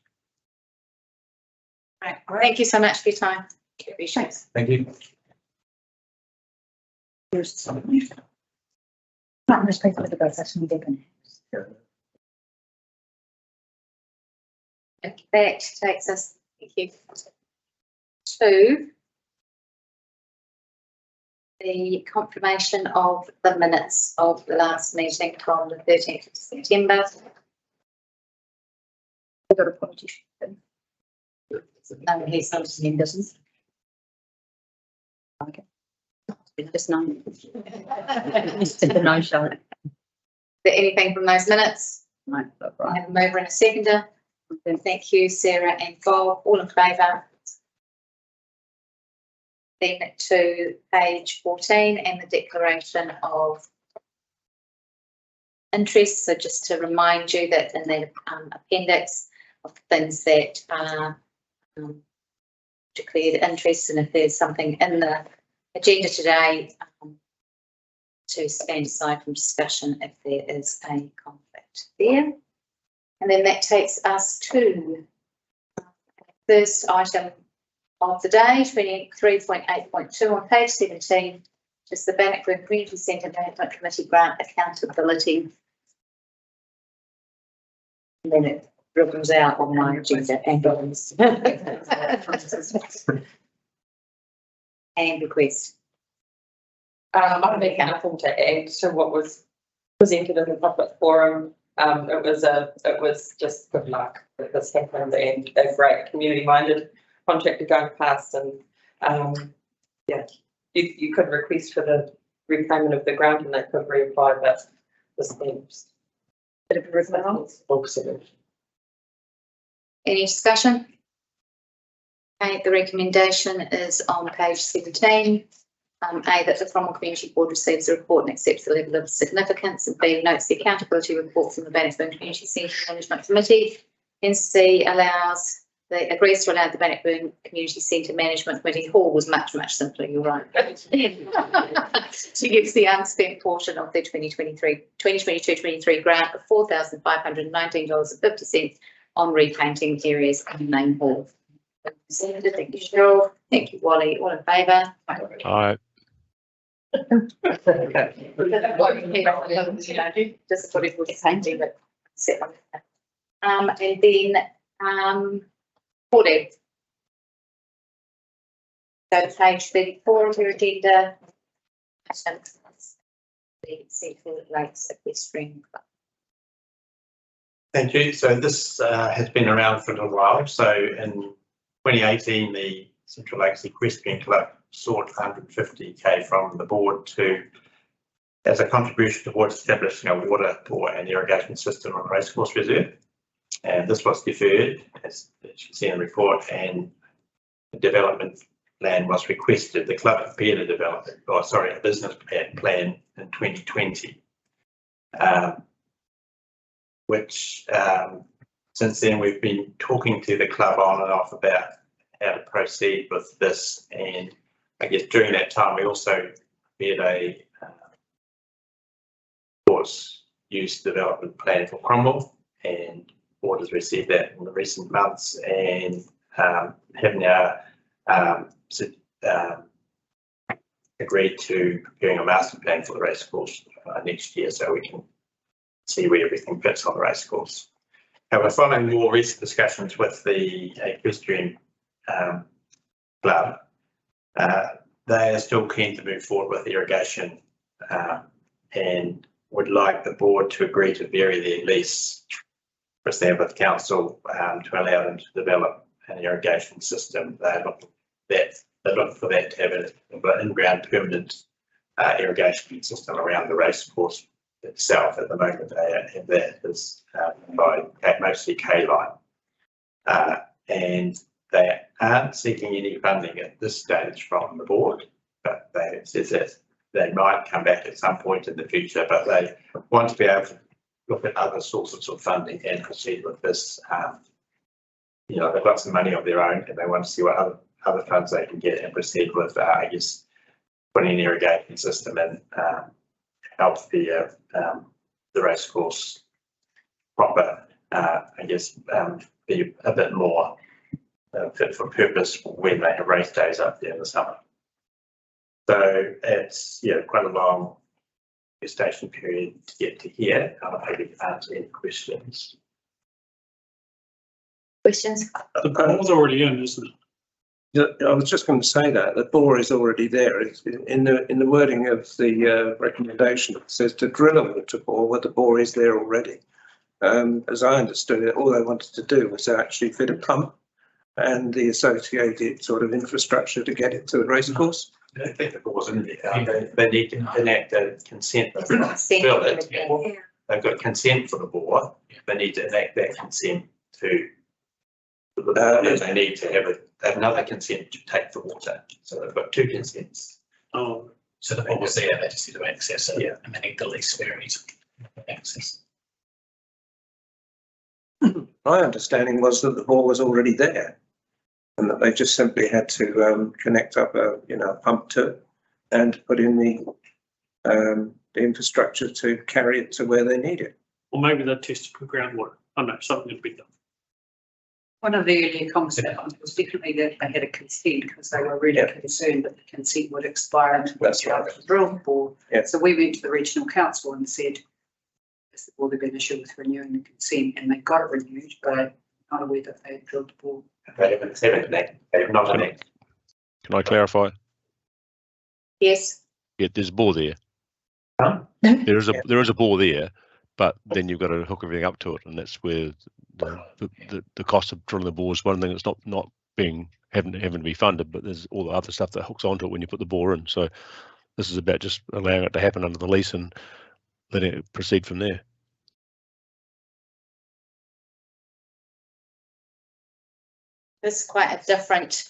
Right. Thank you so much for your time. Appreciate it. Thank you. That takes us, thank you, to the confirmation of the minutes of the last meeting from the 13th of September. I've got a apology. No, he's not a member. Okay. Just no. No show. Is there anything from those minutes? No, right. I have a mover and a seconder. Thank you, Sarah and Bob. All in favour? Then to page 14 and the declaration of interest. So just to remind you that in the appendix of things that are declared interest, and if there's something in the agenda today to stand aside from discussion if there is a conflict there. And then that takes us to the first item of the day, 23.8.2 on page 17, just the Bannockburn Community Centre Management Committee Grant Accountability. And then it dribbles out on my agenda and and request. I'm very careful to add to what was presented in the public forum. It was just good luck that this happened, and a great community-minded contractor going past, and yeah, you could request for repayment of the grant and they could reapply, but this seems. Bit of a referral. Opposite. Any discussion? Okay, the recommendation is on page 17. A, that the Cromwell Community Board receives a report and accepts the level of significance, and B, notes the accountability report from the Bannockburn Community Centre Management Committee, and C, agrees to allow the Bannockburn Community Centre Management Committee, Hall was much simpler, you're right, to use the unspent portion of the 2022-23 grant of $4,519.50 on repainting areas in the main hall. Thank you, Cheryl. Thank you, Wally. All in favour? Aye. Just what it was painting, but and then 40. Go to page 34 of your agenda. The Central Lakes Equestrian Club. Thank you. So this has been around for a little while. So in 2018, the Central Lakes Equestrian Club sought 150k from the board as a contribution towards establishing a water or an irrigation system on the Racecourse Reserve. And this was deferred, as you can see in the report, and the development plan was requested. The club prepared a business plan in 2020, which since then we've been talking to the club on and off about how to proceed with this. And I guess during that time we also prepared a course use development plan for Cromwell, and board has received that in the recent months, and have now agreed to preparing a master plan for the racecourse next year, so we can see where everything fits on the racecourse. However, following more recent discussions with the equestrian club, they are still keen to move forward with irrigation and would like the board to agree to vary their lease for with council to allow them to develop an irrigation system. They're looking for that to have an in-ground permanent irrigation system around the racecourse itself. At the moment, they have that as by mostly K-line, and they aren't seeking any funding at this stage from the board, but they have said that they might come back at some point in the future, but they want to be able to look at other sources of funding and proceed with this. They've got some money of their own, and they want to see what other funds they can get and proceed with, I guess, putting an irrigation system and help the racecourse proper, be a bit more fit for purpose when they have race days up there in the summer. So it's quite a long gestation period to get to here. I'm happy to answer any questions. Questions? The ball's already in, isn't it? I was just going to say that the bore is already there. It's in the wording of the recommendation. It says to drill a water bore, where the bore is there already. As I understood it, all they wanted to do was actually fit a pump and the associated sort of infrastructure to get it to the racecourse. I don't think the bore's in there. They need to enact a consent to fill it. Yeah. They've got consent for the bore. They need to enact that consent to. They need to have another consent to take the water. So they've got two consents. Oh, so the bore was there, they just need to access it. Yeah. And they need the lease varies access. My understanding was that the bore was already there, and that they just simply had to connect up a pump to it and put in the infrastructure to carry it to where they need it. Or maybe they tested for groundwater. I know something would be done. One of the earlier conversations was definitely that they had a consent because they were really concerned that the consent would expire and That's right. drill the bore. Yeah. So we went to the regional council and said, will there be an issue with renewing the consent? And they got it renewed, but I'm not aware that they had drilled the bore. They have not enacted. Can I clarify? Yes. Yeah, there's a bore there. Huh? There is a bore there, but then you've got to hook everything up to it, and that's where the cost of drilling the bore is one thing that's not being having to be funded, but there's all the other stuff that hooks onto it when you put the bore in. So This is about just allowing it to happen under the lease and letting it proceed from there. This is quite a different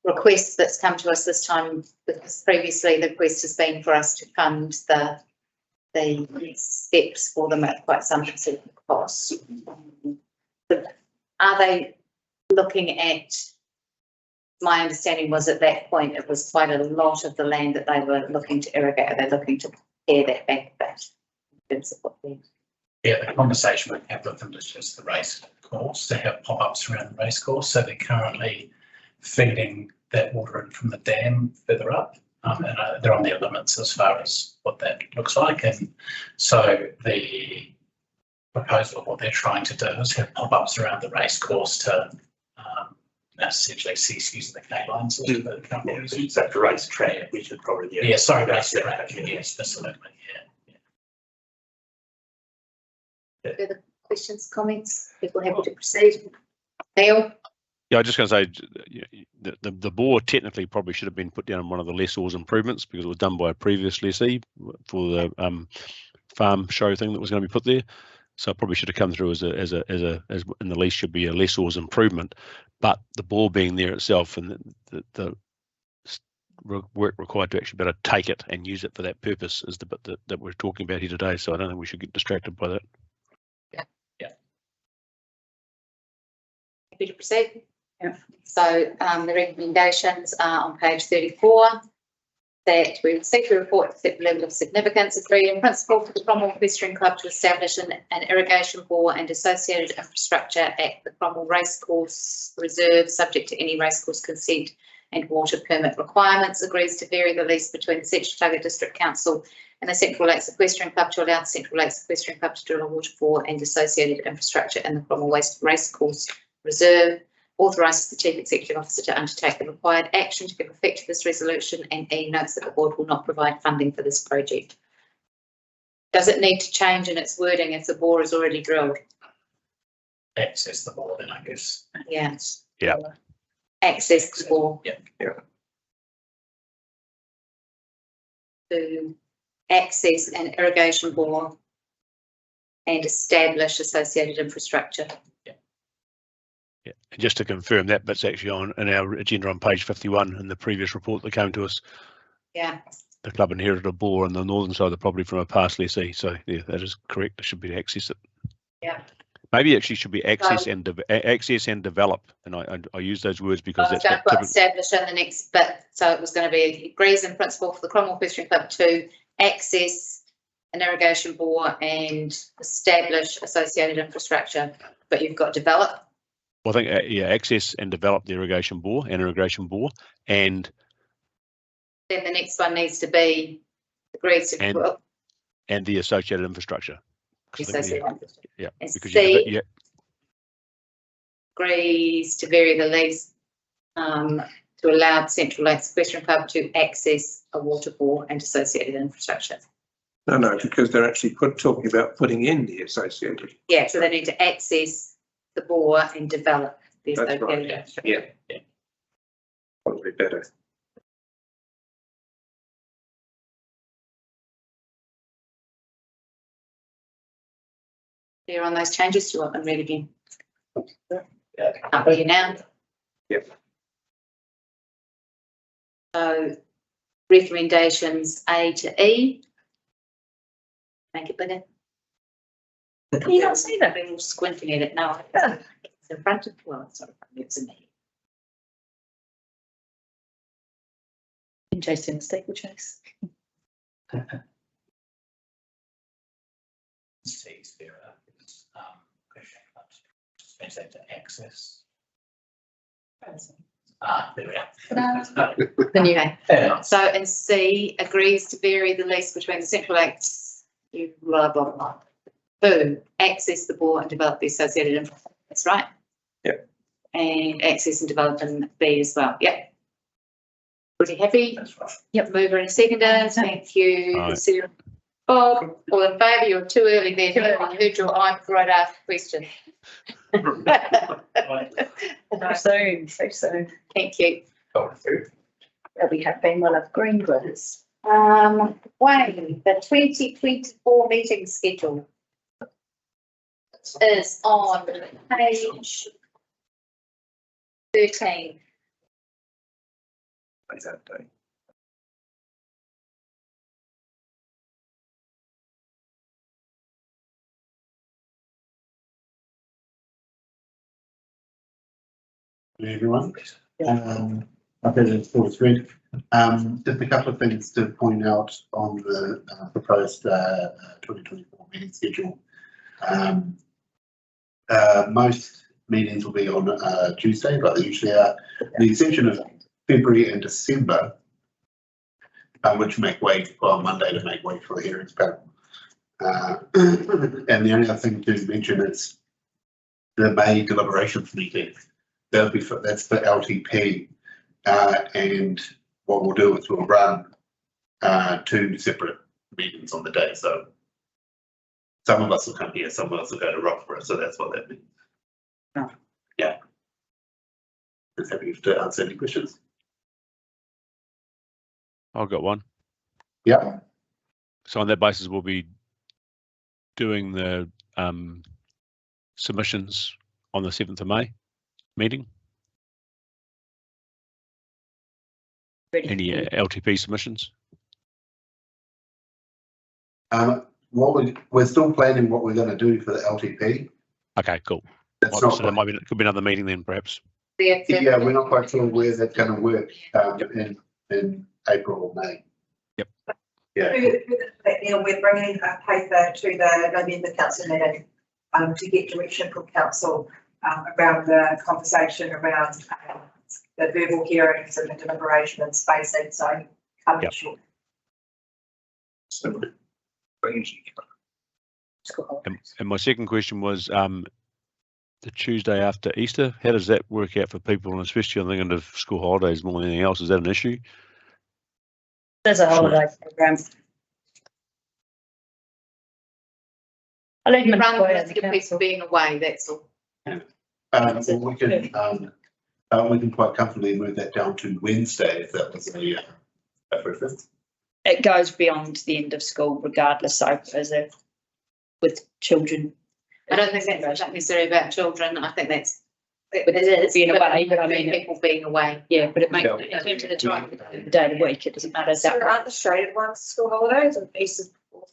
request that's come to us this time, because previously the request has been for us to fund the steps for them at quite some considerable cost. Are they looking at, my understanding was at that point it was quite a lot of the land that they were looking to irrigate. Are they looking to pare that back a bit in terms of what they? Yeah, the conversation we have with them is just the race course, to have pop-ups around the race course. So they're currently feeding that water in from the dam further up, and they're on their limits as far as what that looks like. And so the proposal of what they're trying to do is have pop-ups around the race course to essentially cease using the K lines. So the race track, we should probably. Yeah, sorry, race track. Yes, absolutely. Yeah. Further questions, comments? People happy to proceed? Neil? Yeah, I'm just going to say the bore technically probably should have been put down in one of the lessor's improvements, because it was done by a previous lessee for the farm show thing that was going to be put there. So it probably should have come through as in the lease should be a lessor's improvement, but the bore being there itself and the work required to actually be able to take it and use it for that purpose is the bit that we're talking about here today. So I don't think we should get distracted by that. Happy to proceed? Yeah. So the recommendations are on page 34, that we will seek to report the level of significance, agree in principle for the Cromwell Equestrian Club to establish an irrigation bore and associated infrastructure at the Cromwell Racecourse Reserve, subject to any racecourse consent and water permit requirements, agrees to vary the lease between the Central Otago District Council and the Central Lakes Equestrian Club to allow the Central Lakes Equestrian Club to drill a water bore and associated infrastructure in the Cromwell Racecourse Reserve, authorises the Chief Executive Officer to undertake the required action to give effect to this resolution, and E notes that the board will not provide funding for this project. Does it need to change in its wording if the bore is already drilled? Access the bore, then I guess. Yeah. Yeah. Access the bore. Yeah. To access an irrigation bore and establish associated infrastructure. Yeah, and just to confirm, that bit's actually in our agenda on page 51 in the previous report that came to us. Yeah. The club inherited a bore on the northern side of the property from a past lessee, so yeah, that is correct. It should be to access it. Yeah. Maybe it actually should be access and develop, and I use those words because that's going to put establish in the next bit. So it was going to be agrees in principle for the Cromwell Equestrian Club to access an irrigation bore and establish associated infrastructure, but you've got develop. Well, I think access and develop the irrigation bore and and then the next one needs to be agrees to and the associated infrastructure. Yeah, and C agrees to vary the lease to allow the Central Lakes Equestrian Club to access a water bore and associated infrastructure. No, because they're actually talking about putting in the associated. Yeah, so they need to access the bore and develop the associated. That's right. Yeah. Probably better. Clear on those changes? Do you want them read again? Can't read you now. Yep. So recommendations A to E. Make it bigger. Can you not see that? We're all squinting at it now. It's in front of, well, it's not in front of me, it's in me. In chasing the steeplechase. C's there is question change that to access. There we are. The new name. So in C agrees to vary the lease between the Central Lakes, blah blah blah. Boom, access the bore and develop the associated infrastructure. That's right. Yep. And access and develop in B as well. Yep. Pretty happy? That's right. Yep, mover and seconder. Thank you. Bob, all in favour? You're too early there. I heard your eye before I'd ask a question. So soon. Thank you. We have been one of Greenwood's. Wayne, the 2024 meeting schedule is on page 13. Is that day? Everyone. I've had it full thread. Just a couple of things to point out on the proposed 2024 meeting schedule. Most meetings will be on Tuesday, but they usually are, the exception of February and December, which make way for Monday to make way for the hearings panel. And the only other thing to mention is the May deliberations meeting. That'll be that's for LTP, and what we'll do is we'll run 2 separate meetings on the day. So some of us will come here, some of us will go to Rockborough. So that's what that means. Oh. Yeah. I'm happy to answer any questions. I've got one. Yeah. So on that basis, we'll be doing the submissions on the 7th of May meeting. Any LTP submissions? We're still planning what we're going to do for the LTP. Okay, cool. That's So that could be another meeting then, perhaps. Yeah, we're not quite sure where that's going to work in April or May. Yep. Yeah. We're bringing a paper to the November council meeting to get direction from council around the conversation around the verbal hearings and the deliberation and spacing. So coming short. And my second question was the Tuesday after Easter. How does that work out for people, and especially I'm thinking of school holidays more than anything else? Is that an issue? There's a holiday program. I leave them Run the risk of people being away, that's all. Well, we can quite comfortably move that down to Wednesday if that was a preference. It goes beyond the end of school regardless, so as a with children. I don't think that's not necessarily about children. I think that's But it is being away, but I mean, people being away. Yeah, but it makes, in terms of the time, the day of the week, it doesn't matter. So aren't the shaded ones school holidays and Easter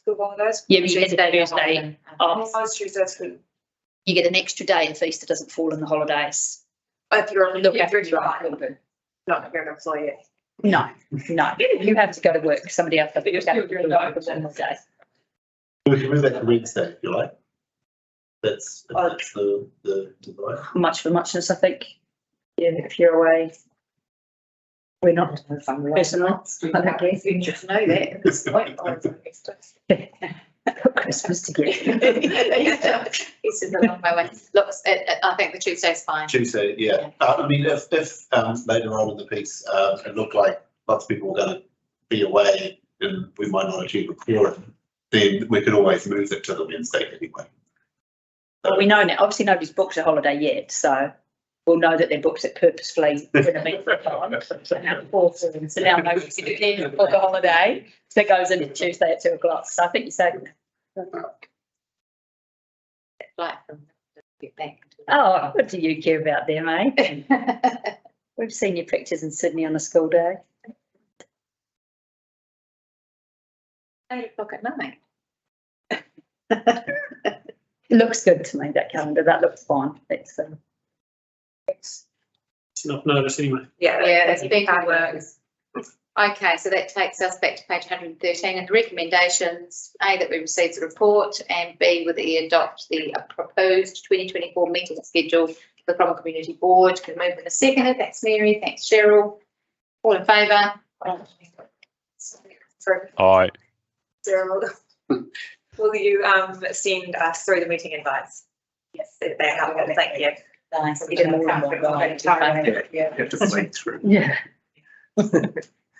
school holidays? Yeah, but you get the Tuesday off. Most Tuesdays school. You get an extra day if Easter doesn't fall in the holidays. If you're on Look the after children. not a employee. No, you have to go to work. Somebody else has to go to work on the day. We can move that to Wednesday if you like. That's the divide. Much for muchness, I think. Yeah, if you're away. We're not personally. I don't care. You just know that at this point. Christmas together. It's a long way. Look, I think the Tuesday's fine. Tuesday, yeah. I mean, if later on in the piece it looked like lots of people were going to be away and we might not achieve a quorum, then we could always move it to the Wednesday anyway. Well, we know now, obviously nobody's booked a holiday yet, so we'll know that they booked it purposefully in a meeting time. So now nobody's going to book a holiday that goes into Tuesday at 2 o'clock. So I think you're safe. Oh, what do you care about them, eh? We've seen your pictures in Sydney on a school day. 8 o'clock at night. It looks good to me, that calendar. That looks fine. It's enough notice anyway. Yeah, that's big work. Okay, so that takes us back to page 113 and the recommendations. A, that we receive the report, and B, whether we adopt the proposed 2024 meeting schedule for the Cromwell Community Board. Can move in a second. Thanks, Mary. Thanks, Cheryl. All in favour? Aye. Cheryl, will you send us through the meeting invites? Yes, they're helpful. Thank you. nice. You have to wait through. Yeah.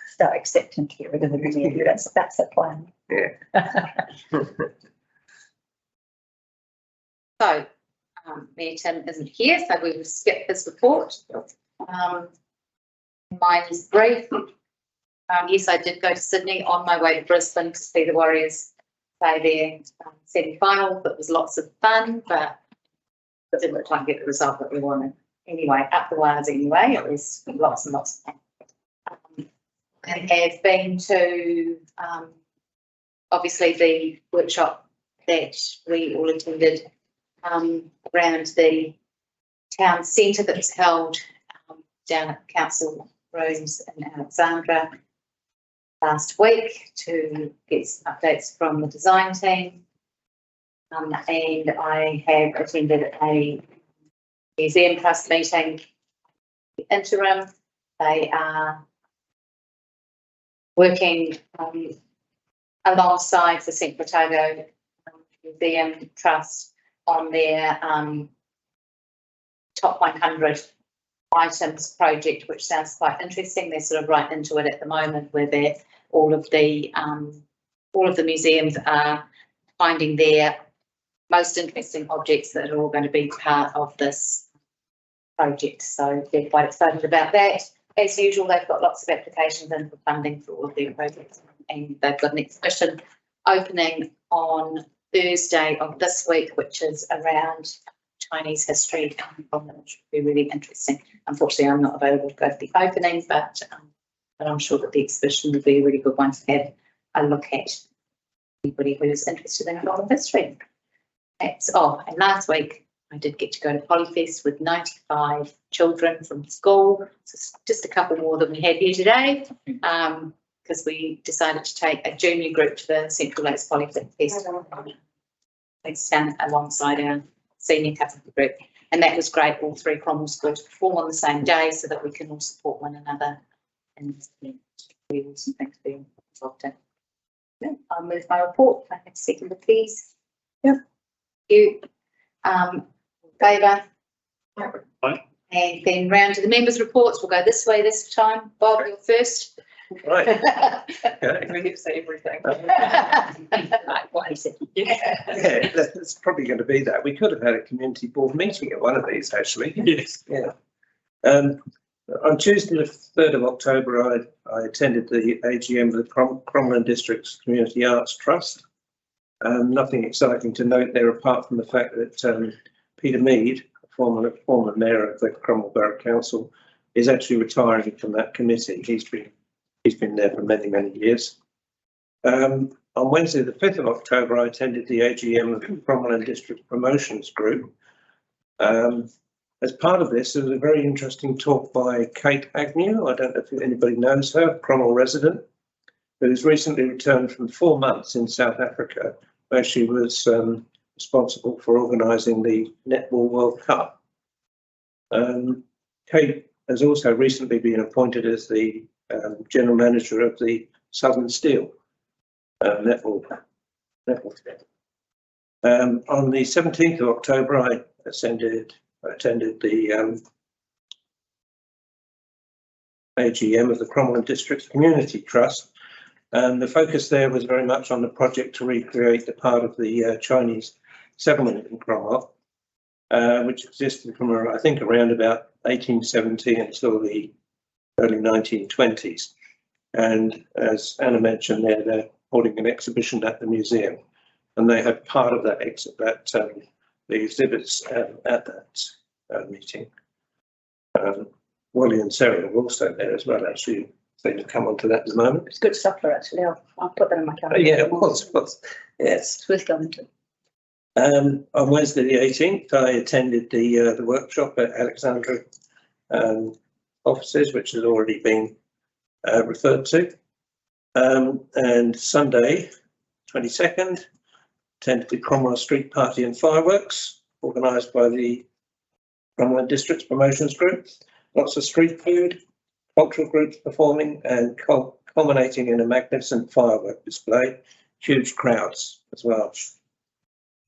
Start accepting to get rid of the video. That's the plan. Yeah. So, Mayor Tim isn't here, so we will skip his report. Mine is brief. Yes, I did go to Sydney on my way to Brisbane to see the Warriors play their semi-final. That was lots of fun, but it didn't look like to get the result that we wanted. Anyway, up the wires anyway, it was lots and lots of fun. I have been to, obviously the workshop that we all attended around the town centre that was held down at council rooms in Alexandra last week to get some updates from the design team. And I have attended a museum trust meeting interim. They are working alongside the St. Otago Museum Trust on their top 100 items project, which sounds quite interesting. They're sort of right into it at the moment, where all of the museums are finding their most interesting objects that are all going to be part of this project. So they're quite excited about that. As usual, they've got lots of applications in for funding for all of their projects, and they've got an exhibition opening on Thursday of this week, which is around Chinese history, which would be really interesting. Unfortunately, I'm not available to go to the opening, but I'm sure that the exhibition would be a really good one to have a look at. Anybody who's interested in global history. And last week I did get to go to Polyfest with 95 children from school. So just a couple more than we had here today, because we decided to take a junior group to the Central Lakes Polyfest Festival. It's down alongside our senior couple group, and that was great. All three Cromwell schools perform on the same day so that we can all support one another, and really awesome things being involved in. Yeah, I'll move my report. I have a second, please. Yep. You favour? Aye. And then round to the members' reports. We'll go this way this time. Bob, you're first. Right. Okay. We get to say everything. Yeah, that's probably going to be that. We could have had a community board meeting at one of these, actually. Yes. Yeah. On Tuesday, the 3rd of October, I attended the AGM of the Cromwell District's Community Arts Trust. Nothing exciting to note there, apart from the fact that Peter Mead, former mayor of the Cromwell Borough Council, is actually retiring from that committee. He's been there for many, many years. On Wednesday, the 5th of October, I attended the AGM of the Cromwell District Promotions Group. As part of this, there was a very interesting talk by Kate Agnew. I don't know if anybody knows her, Cromwell resident, who's recently returned from 4 months in South Africa, where she was responsible for organising the Netball World Cup. Kate has also recently been appointed as the General Manager of the Southern Steel netball. On the 17th of October, I attended the AGM of the Cromwell District Community Trust, and the focus there was very much on the project to recreate the part of the Chinese settlement in Cromwell, which existed from I think around about 1870 until the early 1920s. And as Anna mentioned, they're holding an exhibition at the museum, and they had part of that the exhibits at that meeting. Wally and Sarah were also there as well, actually. They to come on to that in a moment. It's good supper, actually. I'll put that in my calendar. Yeah, it was. Yes. It's worth going to. On Wednesday the 18th, I attended the workshop at Alexandra offices, which has already been referred to. And Sunday, 22nd, attended the Cromwell Street Party and Fireworks, organised by the Cromwell District's Promotions Group. Lots of street food, cultural groups performing, and culminating in a magnificent firework display. Huge crowds as well.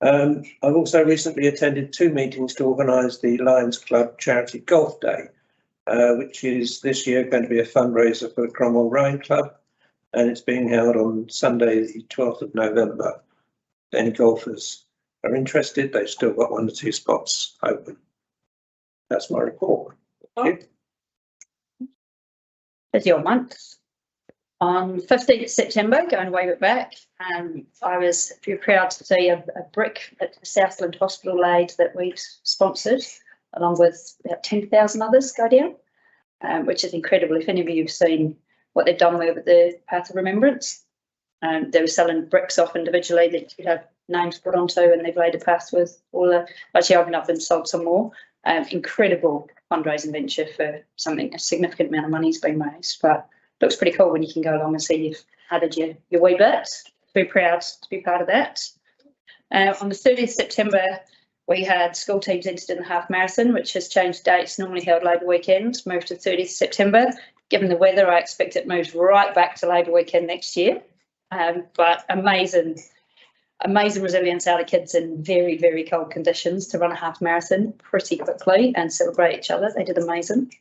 I've also recently attended 2 meetings to organise the Lions Club Charity Golf Day, which is this year going to be a fundraiser for the Cromwell Rowing Club, and it's being held on Sunday, the 12th of November. If any golfers are interested, they've still got 1 or 2 spots open. That's my report. Thank you. There's your months. On 15th September, going way back, I was very proud to see a brick at the Southland Hospital aid that we sponsored, along with about 10,000 others go down, which is incredible. If any of you have seen what they've done with the Path of Remembrance, they were selling bricks off individually that you could have names put onto, and they've laid a path with all the, actually opened up and sold some more. Incredible fundraising venture for something, a significant amount of money has been raised, but looks pretty cool when you can go along and see you've added your wee bit. Very proud to be part of that. On the 30th September, we had school teams entered in the half marathon, which has changed dates, normally held Labour weekend, moved to 30th September. Given the weather, I expect it moves right back to Labour weekend next year. But amazing resilience out of kids in very, very cold conditions to run a half marathon pretty quickly and celebrate each other. They did amazing.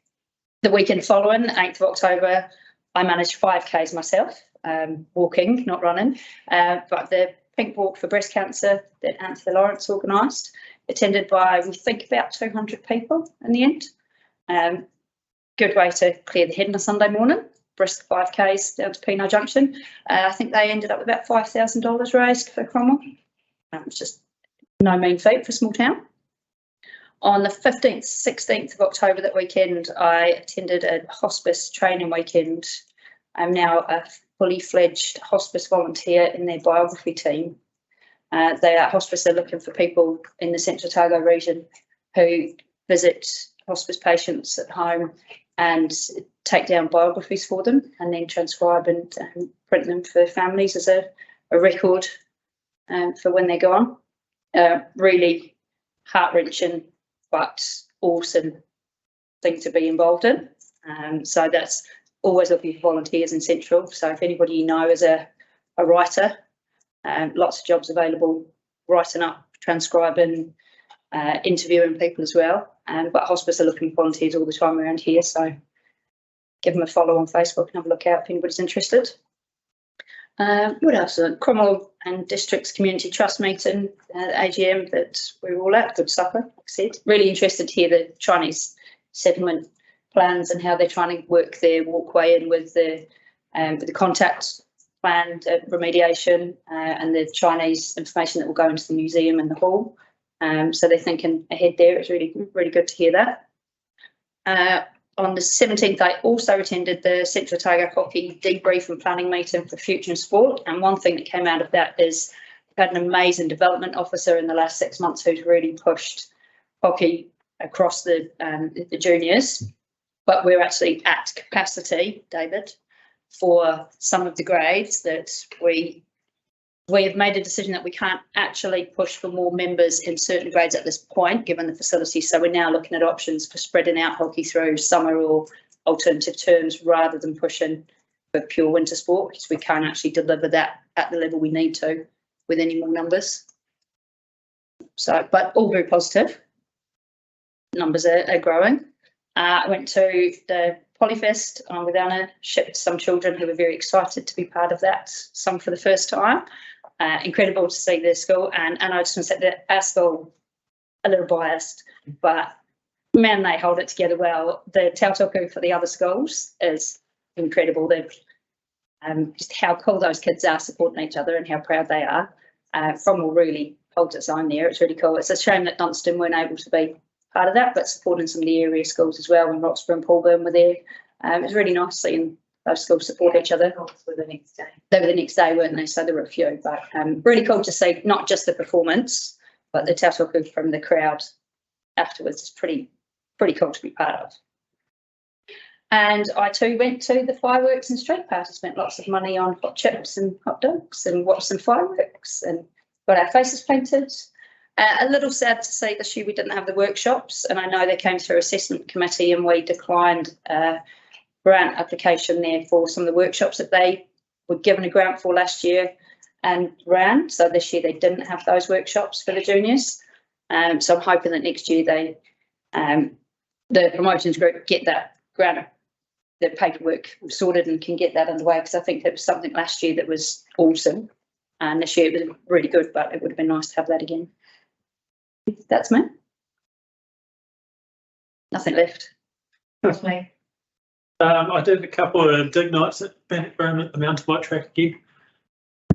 The weekend following, 8th of October, I managed 5Ks myself, walking, not running, but the Pink Walk for Breast Cancer that Anthony Lawrence organised, attended by, we think, about 200 people in the end. Good way to clear the head on a Sunday morning. Brisk 5Ks down to Peno Junction. I think they ended up with about $5,000 raised for Cromwell. It's just no mean feat for a small town. On the 15th, 16th of October that weekend, I attended a hospice training weekend. I'm now a fully fledged hospice volunteer in their biography team. Hospice are looking for people in the Central Otago region who visit hospice patients at home and take down biographies for them and then transcribe and print them for families as a record for when they're gone. Really heart-wrenching but awesome thing to be involved in. So that's always looking for volunteers in Central. So if anybody you know is a writer, lots of jobs available, writing up, transcribing, interviewing people as well. But hospice are looking for volunteers all the time around here, so give them a follow on Facebook and have a look out if anybody's interested. What else? Cromwell and District's Community Trust meeting, AGM that we were all at, good supper, like I said. Really interested to hear the Chinese settlement plans and how they're trying to work their walkway in with the contact plan, remediation, and the Chinese information that will go into the museum and the hall. So they're thinking ahead there. It's really, really good to hear that. On the 17th, I also attended the Central Otago Hockey debrief and planning meeting for future in sport. And one thing that came out of that is we've had an amazing development officer in the last 6 months who's really pushed hockey across the juniors. But we're actually at capacity, David, for some of the grades that we have made a decision that we can't actually push for more members in certain grades at this point, given the facility. So we're now looking at options for spreading out hockey through summer or alternative terms rather than pushing for pure winter sport, because we can't actually deliver that at the level we need to with any more numbers. So, but all very positive. Numbers are growing. I went to the Polyfest with Anna, shipped some children who were very excited to be part of that, some for the first time. Incredible to see their school, and I just want to say that our school, a little biased, but man, they hold it together well. The tautoko for the other schools is incredible. They've just how cool those kids are supporting each other and how proud they are. Cromwell really holds its own there. It's really cool. It's a shame that Dunstan weren't able to be part of that, but supporting some of the area schools as well when Roxburgh and Paulburn were there. It was really nice seeing those schools support each other. Were the next day. They were the next day, weren't they? So there were a few, but really cool to see not just the performance, but the tautoko from the crowd afterwards. It's pretty cool to be part of. And I too went to the fireworks and street party, spent lots of money on hot chips and hot dogs and watched some fireworks and got our faces painted. A little sad to see this year we didn't have the workshops, and I know they came through assessment committee and we declined grant application there for some of the workshops that they were given a grant for last year and ran. So this year they didn't have those workshops for the juniors. So I'm hoping that next year they, the promotions group, get that grant, the paperwork sorted and can get that underway, because I think it was something last year that was awesome, and this year it was really good, but it would have been nice to have that again. That's me. Nothing left. That's me. I did a couple of dig nights at Bannockburn at the mountain bike track again,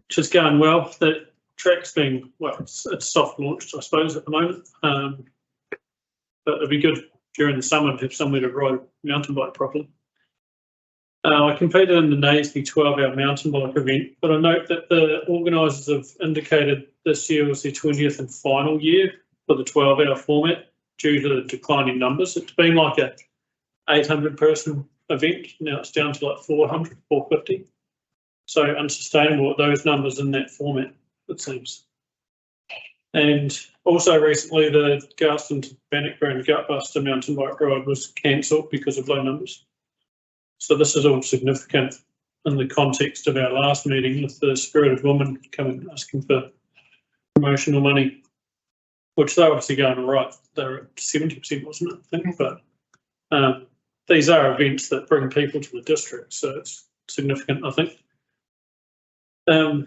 which is going well. The track's been, well, it's soft launched, I suppose, at the moment. But it'd be good during the summer to have somewhere to ride a mountain bike properly. I competed in the Naseby 12-hour mountain bike event, but I note that the organisers have indicated this year was their 20th and final year for the 12-hour format due to the declining numbers. It's been like a 800-person event. Now it's down to like 400, 450. So unsustainable at those numbers in that format, it seems. And also recently, the Garston to Bannockburn Gutbuster mountain bike ride was cancelled because of low numbers. So this is all significant in the context of our last meeting with the Spirited Woman coming asking for promotional money, which they're obviously going all right. They're at 70%, wasn't it, I think? But these are events that bring people to the district, so it's significant, I think. I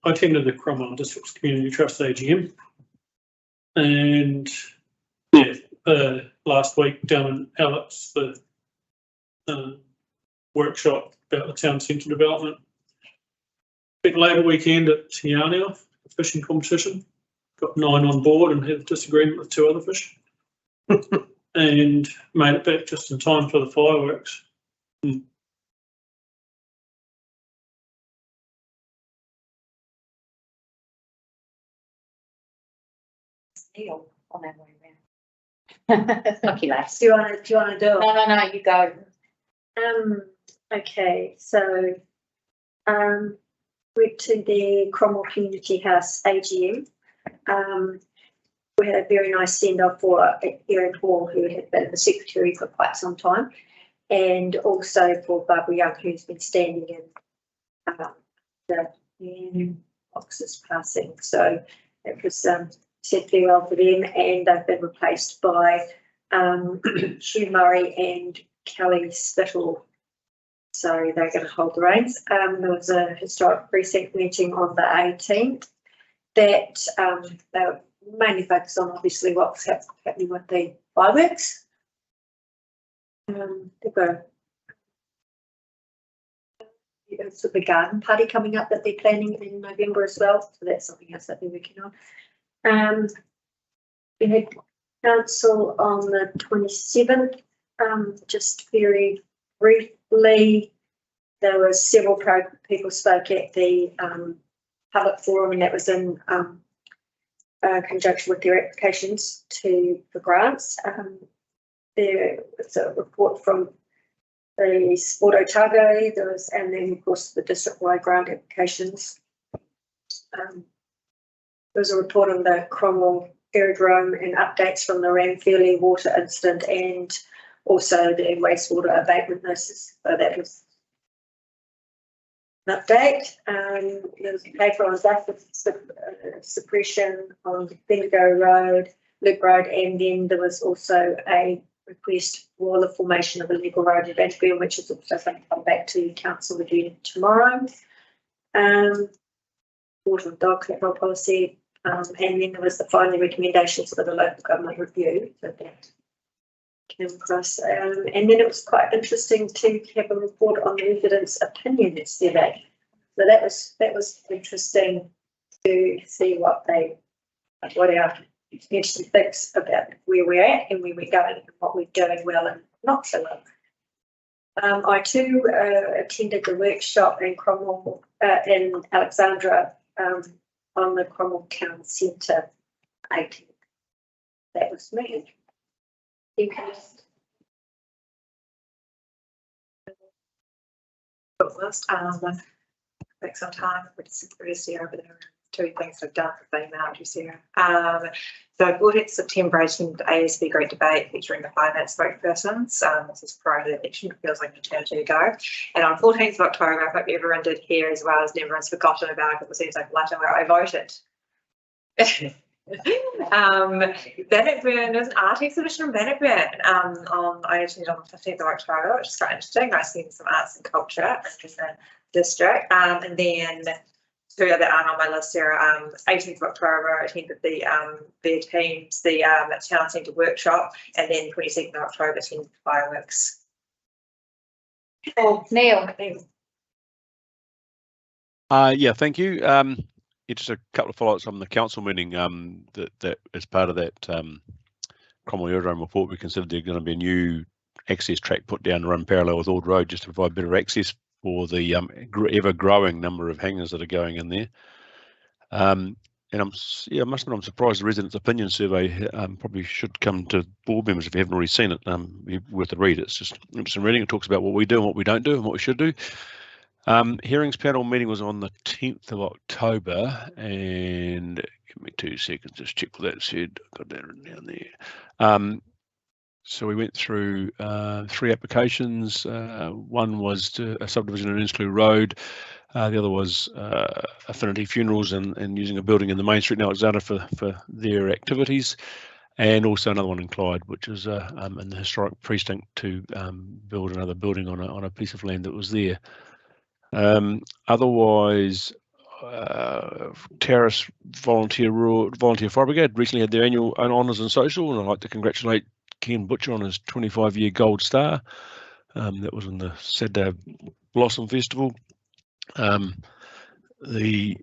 attended the Cromwell District's Community Trust AGM, and yeah, last week down in Alex, the workshop about the town centre development. Big Labour weekend at Tiana, a fishing competition. Got 9 on board and had a disagreement with 2 other fish. And made it back just in time for the fireworks. Neil on that way around. Lucky lass. Do you want to do it? No, you go. Okay, so went to the Cromwell Community House AGM. We had a very nice send off for Erin Hall, who had been the secretary for quite some time, and also for Barbara Young, who's been standing in the boxes passing. So it was said farewell for them, and they've been replaced by Hugh Murray and Kelly Spittle. So they're going to hold the reins. There was a historic precinct meeting on the 18th that they were mainly focused on obviously what's happening with the fireworks. They've got a sort of a garden party coming up that they're planning in November as well. So that's something else that they're working on. We had council on the 27th. Just very briefly, there were several people spoke at the public forum, and that was in conjunction with their applications for grants. There was a report from the Sport Otago, and then of course the district-wide grant applications. There was a report on the Cromwell aerodrome and updates from the Ramfurly water incident, and also the wastewater abatement notices. So that was an update. There was a paper on suppression on Bendigo Road, Loop Road, and then there was also a request for the formation of a legal road in Banterville, which is also going to come back to council again tomorrow. Water and dog control policy, and then there was the final recommendations for the local government review. So that came across, and then it was quite interesting to have a report on the residents' opinion survey. So that was interesting to see what our community thinks about where we're at and where we're going and what we're doing well and not so well. I too attended the workshop in Cromwell in Alexandra on the Cromwell Town Centre 18th. That was me. You can just take some time with Sarah over there. 2 things I've done for female to Sarah. So 14th September, I attended ASB Great Debate featuring the finance spokespersons. This is prior to the election, it feels like an eternity ago. And on 14th of October, I hope everyone did hear as well as everyone's forgotten about it, it seems like last time I voted. Bannockburn, there was an art exhibition in Bannockburn I attended on the 15th of October, which is quite interesting. I seen some arts and culture in the district. And then 2 that aren't on my list here. 18th of October, I attended the town centre workshop, and then 22nd of October attended fireworks. Oh, Neil. Yeah, thank you. Just a couple of follow-ups on the council meeting. That as part of that Cromwell Aerodrome report, we considered there's going to be a new access track put down to run parallel with Ord Road, just to provide better access for the ever-growing number of hangars that are going in there. And I must admit, I'm surprised the residents' opinion survey probably should come to board members if you haven't already seen it. Be worth a read. It's just interesting reading. It talks about what we do and what we don't do and what we should do. Hearings panel meeting was on the 10th of October, and give me 2 seconds, just check what that said. I've got that written down there. So we went through 3 applications. One was a subdivision in Insley Road. The other was Affinity Funerals and using a building in the Main Street in Alexandra for their activities. And also another one in Clyde, which is in the historic precinct to build another building on a piece of land that was there. Otherwise, Terrace Volunteer Fire Brigade recently had their annual honours and social, and I'd like to congratulate Ken Butcher on his 25-year gold star. That was on the Saturday Blossom Festival. The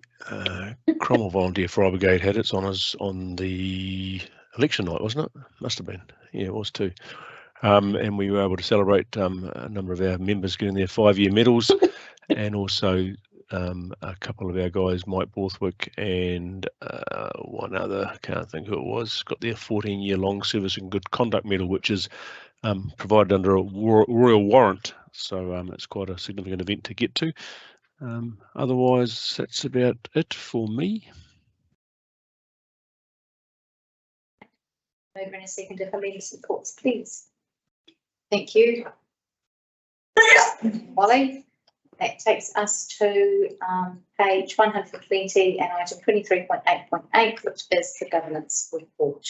Cromwell Volunteer Fire Brigade had its honours on the election night, wasn't it? Must have been. Yeah, it was too. And we were able to celebrate a number of our members getting their 5-year medals. And also a couple of our guys, Mike Borthwick and one other, I can't think who it was, got their 14-year long service and good conduct medal, which is provided under a royal warrant. So it's quite a significant event to get to. Otherwise, that's about it for me. Over in a second for leaders' reports, please. Thank you. Molly. That takes us to page 120 and item 23.8.8, which is the governance report.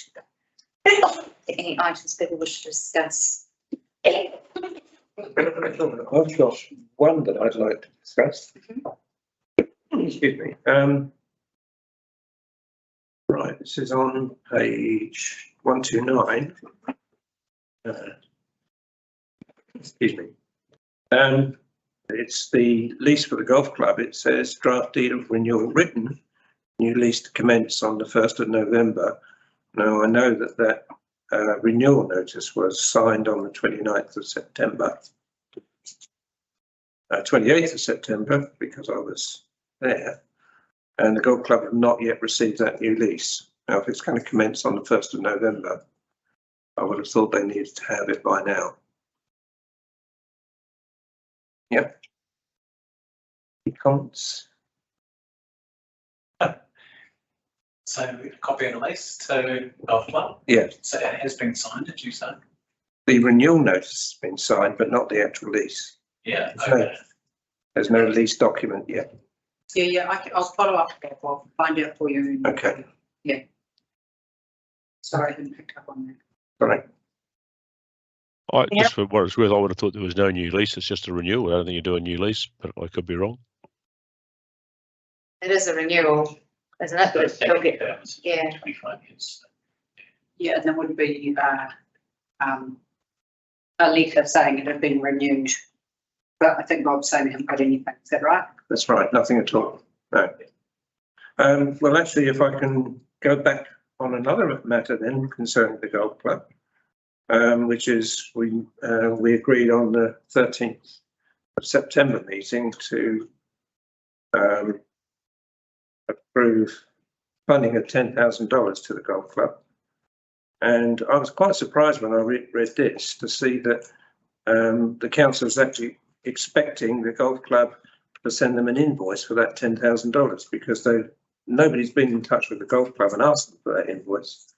Any items people wish to discuss? I've got one that I'd like to discuss. Excuse me. Right, this is on page 129. Excuse me. It's the lease for the golf club. It says draft deed of renewal written, new lease to commence on the 1st of November. Now, I know that renewal notice was signed on the 29th of September. 28th of September, because I was there. And the golf club have not yet received that new lease. Now, if it's going to commence on the 1st of November, I would have thought they needed to have it by now. Yep. Any comments? So a copy of the lease to golf club. Yeah. So it has been signed, did you say? The renewal notice has been signed, but not the actual lease. Yeah. Okay. There's no lease document yet. Yeah, I'll follow up. I'll find out for you. Okay. Yeah. Sorry, I didn't pick up on that. Sorry. Just for what it's worth, I would have thought there was no new lease. It's just a renewal. I don't think you do a new lease, but I could be wrong. It is a renewal, isn't it? But it'll get, yeah. 25 years. Yeah, and there would be a letter saying it had been renewed. But I think Rob's saying we haven't got anything. Is that right? That's right. Nothing at all. No. Well, actually, if I can go back on another matter then concerning the golf club, which is we agreed on the 13th of September meeting to approve funding of $10,000 to the golf club. And I was quite surprised when I read this to see that the council is actually expecting the golf club to send them an invoice for that $10,000 because nobody's been in touch with the golf club and asked them for that invoice.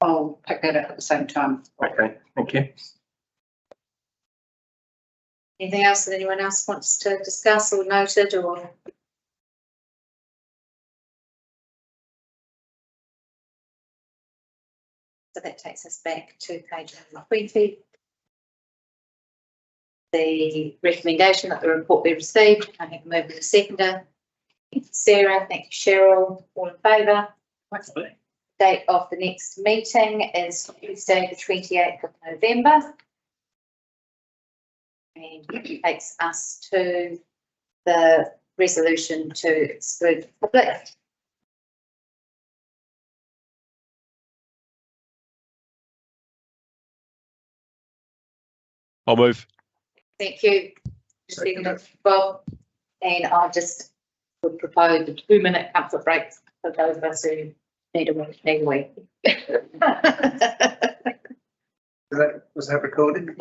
I'll pick that up at the same time. Okay, thank you. Anything else that anyone else wants to discuss or noted or? So that takes us back to page 20. The recommendation that the report be received. I have moved to seconder. Thank you, Sarah. Thank you, Cheryl. All in favour? date of the next meeting is Tuesday, the 28th of November. And it takes us to the resolution to exclude the public. I'll move. Thank you. Well, and I just would propose a 2-minute comfort break for those of us who need a week. Was that recorded?